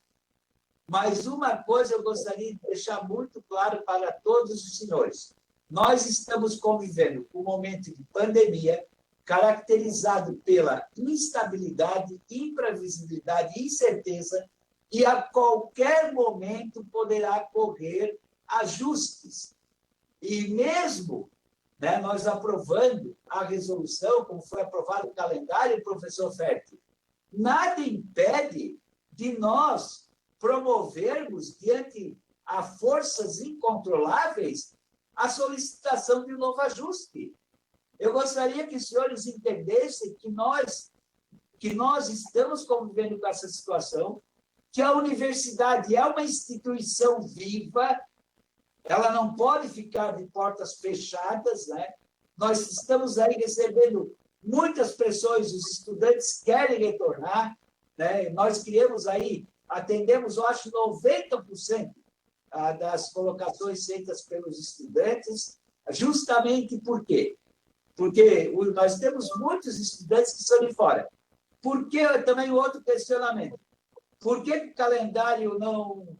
Mas uma coisa eu gostaria de deixar muito claro para todos os senhores. Nós estamos convivendo com um momento de pandemia caracterizado pela instabilidade, imprevisibilidade e incerteza, e a qualquer momento poderá ocorrer ajustes. E mesmo, né, nós aprovando a resolução, como foi aprovado o calendário, professor Ferti, nada impede de nós promovermos, diante a forças incontroláveis, a solicitação de um novo ajuste. Eu gostaria que os senhores entendessem que nós estamos convivendo com essa situação, que a universidade é uma instituição viva, ela não pode ficar de portas fechadas, né? Nós estamos aí recebendo muitas pessoas, os estudantes querem retornar, né? Nós criamos aí, atendemos, eu acho, 90% das colocações feitas pelos estudantes, justamente por quê? Porque nós temos muitos estudantes que são de fora. Por que também o outro questionamento? Por que o calendário não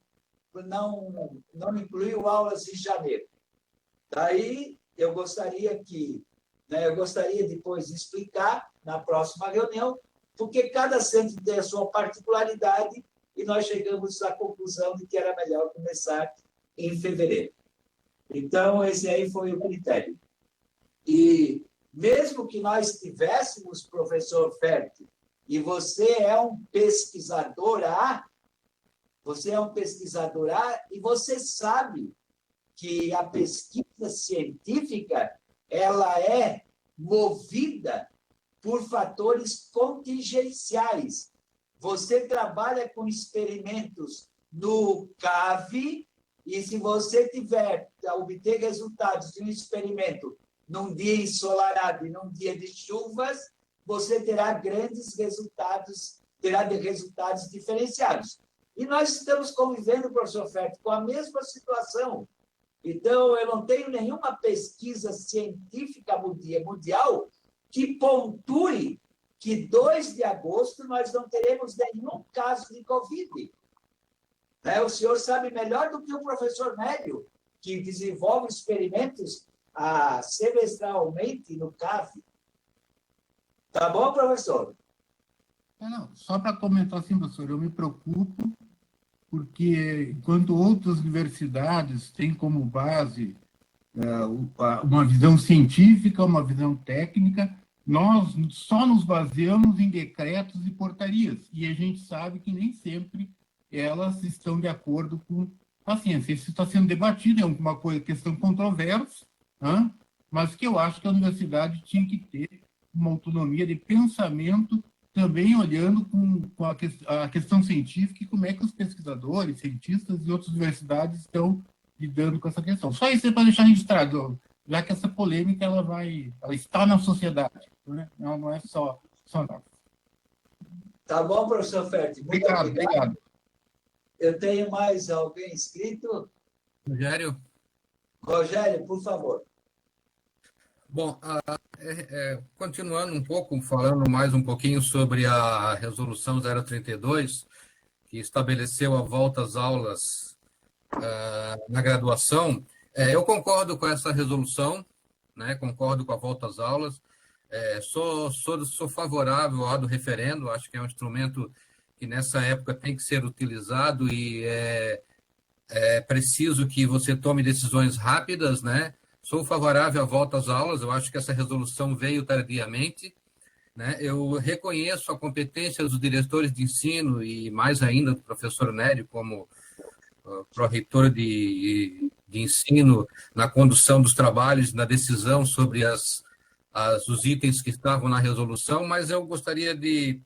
incluiu aulas em janeiro? Daí, eu gostaria depois de explicar na próxima reunião, porque cada centro tem a sua particularidade e nós chegamos à conclusão de que era melhor começar em fevereiro. Então, esse aí foi o critério. E mesmo que nós tivéssemos, professor Ferti, e você é um pesquisador e você sabe que a pesquisa científica ela é movida por fatores contingenciais. Você trabalha com experimentos no CAV e se você obter resultados de um experimento num dia ensolarado e num dia de chuvas, você terá grandes resultados, resultados diferenciados. E nós estamos convivendo, professor Ferti, com a mesma situação. Então, eu não tenho nenhuma pesquisa científica mundial que pontue que 2 de agosto nós não teremos nenhum caso de Covid. O senhor sabe melhor do que o professor Nélio, que desenvolve experimentos semestralmente no CAV. Tá bom, professor? Não, só para comentar assim, professor, eu me preocupo porque, enquanto outras universidades têm como base uma visão científica, uma visão técnica, nós só nos baseamos em decretos e portarias, e a gente sabe que nem sempre elas estão de acordo com a ciência. Isso está sendo debatido, é uma questão controversa, né? Mas que eu acho que a universidade tinha que ter uma autonomia de pensamento, também olhando com a questão científica e como é que os pesquisadores, cientistas e outras universidades estão lidando com essa questão. Só isso é para deixar registrado, já que essa polêmica ela está na sociedade, né? Não é só nós. Tá bom, professor Ferti. Muito obrigado. Eu tenho mais alguém inscrito? Rogério, por favor. Bom, continuando um pouco, falando mais um pouquinho sobre a resolução 032, que estabeleceu a volta às aulas na graduação, eu concordo com essa resolução, né? Concordo com a volta às aulas, sou favorável ao do referendo, acho que é um instrumento que nessa época tem que ser utilizado e é preciso que você tome decisões rápidas, né? Sou favorável à volta às aulas, eu acho que essa resolução veio tardiamente, né? Eu reconheço a competência dos diretores de ensino e mais ainda do professor Nério como pró-reitor de ensino na condução dos trabalhos, na decisão sobre os itens que estavam na resolução, mas eu gostaria de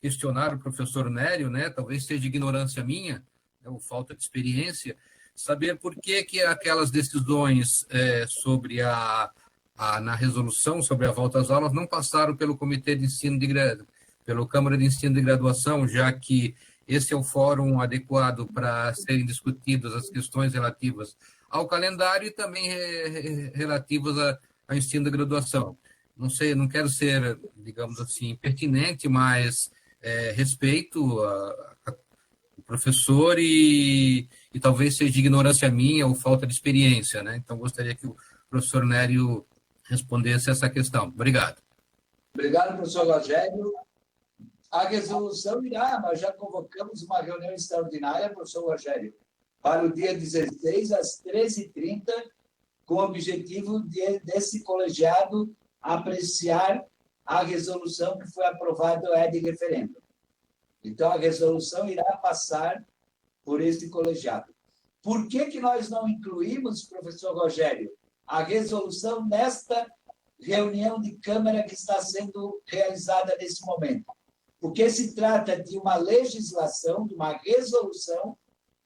questionar o professor Nério, né? Talvez seja ignorância minha, ou falta de experiência, saber por que aquelas decisões sobre na resolução sobre a volta às aulas não passaram pelo Comitê de Ensino pelo Câmara de Ensino de Graduação, já que esse é o fórum adequado para serem discutidas as questões relativas ao calendário e também relativas ao ensino de graduação. Não sei, não quero ser, digamos assim, impertinente, mas respeito o professor e talvez seja ignorância minha ou falta de experiência, né? Então, gostaria que o professor Nério respondesse essa questão. Obrigado. Obrigado, professor Rogério. A resolução irá, nós já convocamos uma reunião extraordinária, professor Rogério, para o dia 16, às 13h30, com o objetivo desse colegiado apreciar a resolução que foi aprovada de referendo. Então, a resolução irá passar por esse colegiado. Por que nós não incluímos, professor Rogério, a resolução nesta reunião de Câmara que está sendo realizada nesse momento? Porque se trata de uma legislação, de uma resolução,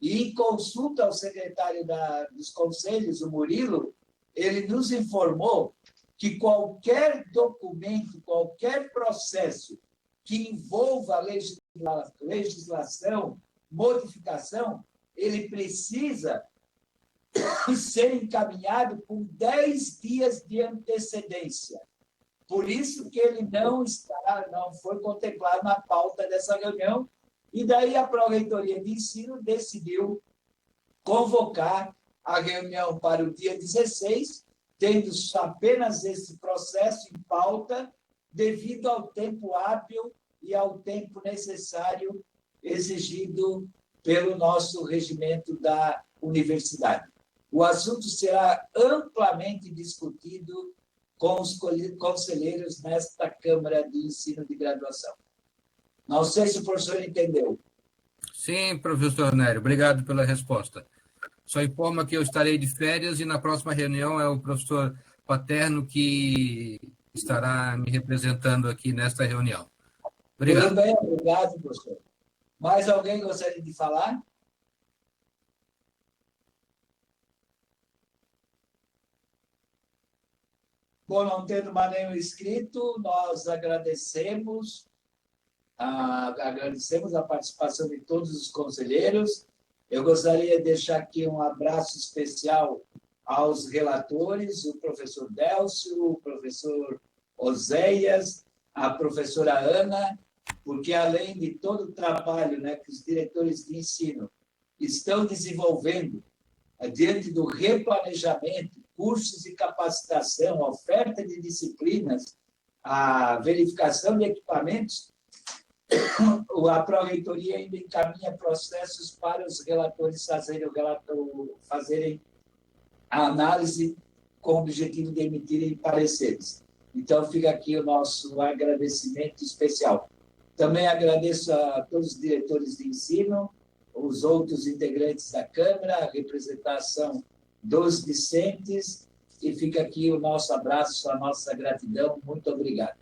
e em consulta ao secretário dos Conselhos, o Murilo, ele nos informou que qualquer documento, qualquer processo que envolva legislação, modificação, ele precisa ser encaminhado com 10 dias de antecedência. Por isso que ele não foi contemplado na pauta dessa reunião, e daí a Pró-Reitoria de Ensino decidiu convocar a reunião para o dia 16, tendo apenas esse processo em pauta, devido ao tempo hábil e ao tempo necessário exigido pelo nosso regimento da universidade. O assunto será amplamente discutido com os conselheiros nesta Câmara de Ensino de Graduação. Não sei se o professor entendeu. Sim, professor Nério, obrigado pela resposta. Só informa que eu estarei de férias e na próxima reunião é o professor Paterno que estará me representando aqui nesta reunião. Obrigado. Tudo bem, obrigado, professor. Mais alguém gostaria de falar? Bom, não tendo mais nenhum inscrito, nós agradecemos a participação de todos os conselheiros. Eu gostaria de deixar aqui um abraço especial aos relatores, o professor Délcio, o professor Oséias, a professora Ana, porque além de todo o trabalho, né, que os diretores de ensino estão desenvolvendo diante do replanejamento, cursos de capacitação, oferta de disciplinas, a verificação de equipamentos, a Pró-Reitoria ainda encaminha processos para os relatores fazerem a análise com o objetivo de emitirem pareceres. Então, fica aqui o nosso agradecimento especial. Também agradeço a todos os diretores de ensino, os outros integrantes da Câmara, a representação dos discentes, e fica aqui o nosso abraço, a nossa gratidão. Muito obrigado.